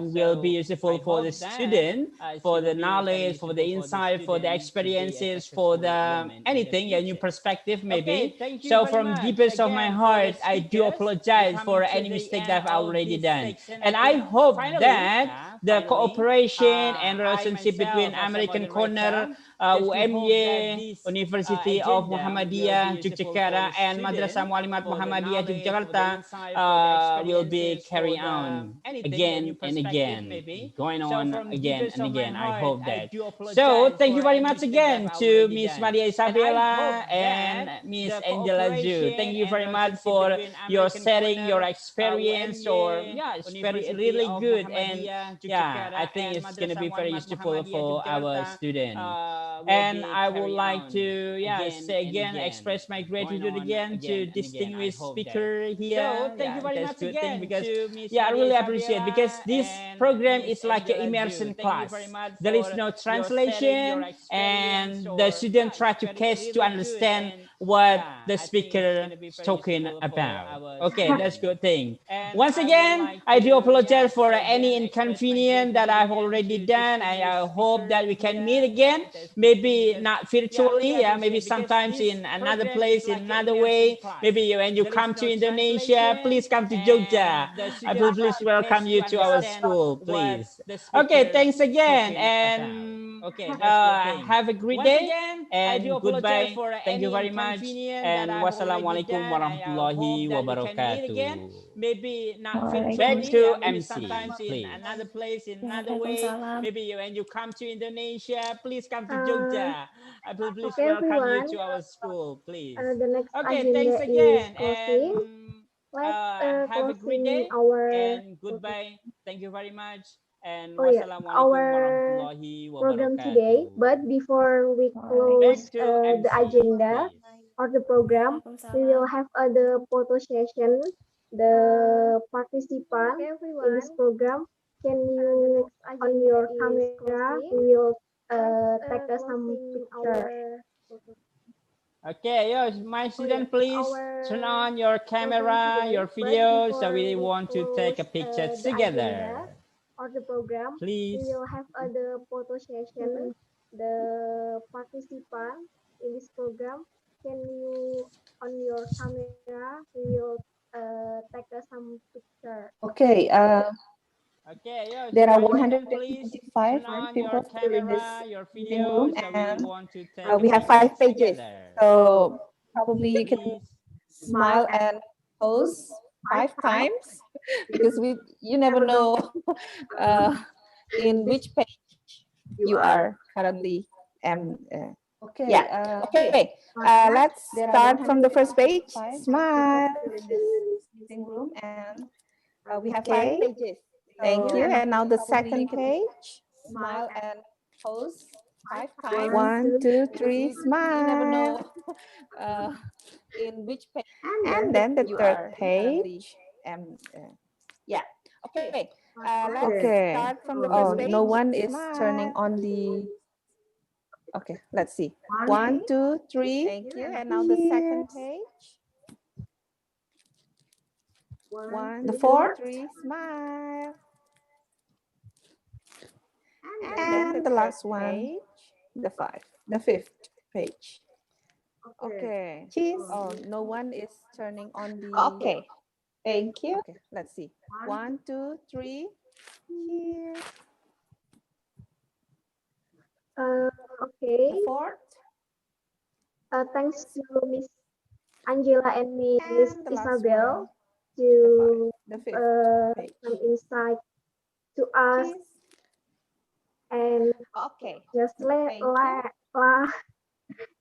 will be useful for the student, for the knowledge, for the insight, for the experiences, for the anything, a new perspective maybe. So from deepest of my heart, I do apologize for any mistake that I've already done. And I hope that the cooperation and relationship between American Corner, UMY, University of Muhammadiyah, Yogyakarta, and Madrasah Mualimat Muhammadiyah, Yogyakarta will be carried on again and again, going on again and again. I hope that. So thank you very much again to Miss Maria Isabella and Miss Angela Ju. Thank you very much for your sharing your experience. Or it's very really good, and I think it's gonna be very useful for our students. And I would like to say again, express my gratitude again to distinguished speaker here. So thank you very much again because I really appreciate, because this program is like an immersion class. There is no translation, and the student try to catch to understand what the speaker is talking about. Okay, that's good thing. Once again, I do apologize for any inconvenience that I've already done. I hope that we can meet again, maybe not virtually, yeah, maybe sometimes in another place, in another way. Maybe when you come to Indonesia, please come to Jogja. I will please welcome you to our school, please. Okay, thanks again, and have a great day, and goodbye. Thank you very much, and wassalamualaikum warahmatullahi wabarakatuh. Back to MC, please. Waalaikumsalam. Maybe when you come to Indonesia, please come to Uh, Jogja. I will please okay, welcome you everyone. to our school, please. The next Okay, thanks agenda is again, closing. and Let's have a great closing day, our and goodbye. Thank you very much, and oh yeah wassalamualaikum our warahmatullahi program today. wabarakatuh. But before we Back close to the MC, agenda please. or the program, we will Waalaikumsalam. have the photo session. The participant in this program, can you on your camera? We will take some picture. Okay, yo, my student, please turn on your camera, your video, so we want to take a picture together. Or the program, Please. we will have the photo session. The participant in this program, can you on your camera? We will take some picture. Okay, Okay, yo, there are my student, please 125 turn on people your still in this camera, your meeting video, room, so we and want to take a we have picture 5 pages. together. So probably you can Please. smile and pose 5 times because you never know in which page you are currently. And yeah, okay. Let's start from the first page. Smile in this meeting room, and we have 5 pages. Thank you. And now the second page. Smile and pose 5 times. 1, 2, 3. Smile. You never know in which page. And then the third page. And yeah. Okay. Let's start from the first page. No one is turning on the. Okay. Let's see. 1, 2, 3. Thank you. And now the second page. 1, 2, 3. Smile. And the last one, the fifth page. Okay. Cheese. Oh, no one is turning on the. Okay. Thank you. Okay, let's see. 1, 2, 3. Here. Okay. The fourth. Thanks to Miss Angela and Miss And the last Isabel one. to The fifth page. some insight to us, Cheese. and Okay. just Thank you.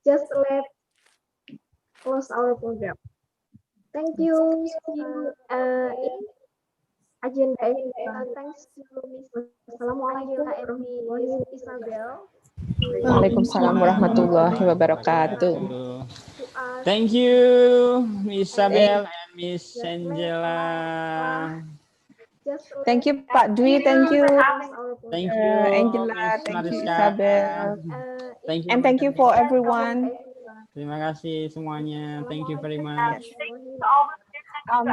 just let close our program. Thank you. See you in agenda. Thanks to Miss. Assalamualaikum warahmatullahi wabarakatuh. Waalaikumsalam warahmatullahi wabarakatuh. Thank you, Miss Isabel and Miss Angela. Thank you, Pak Dwi. Thank you, Thank you, Angela. Miss Thank you, Mariska. Isabel. Thank you, And thank you for everyone. Terima kasih semuanya. Thank you very much. Thanks to all the students.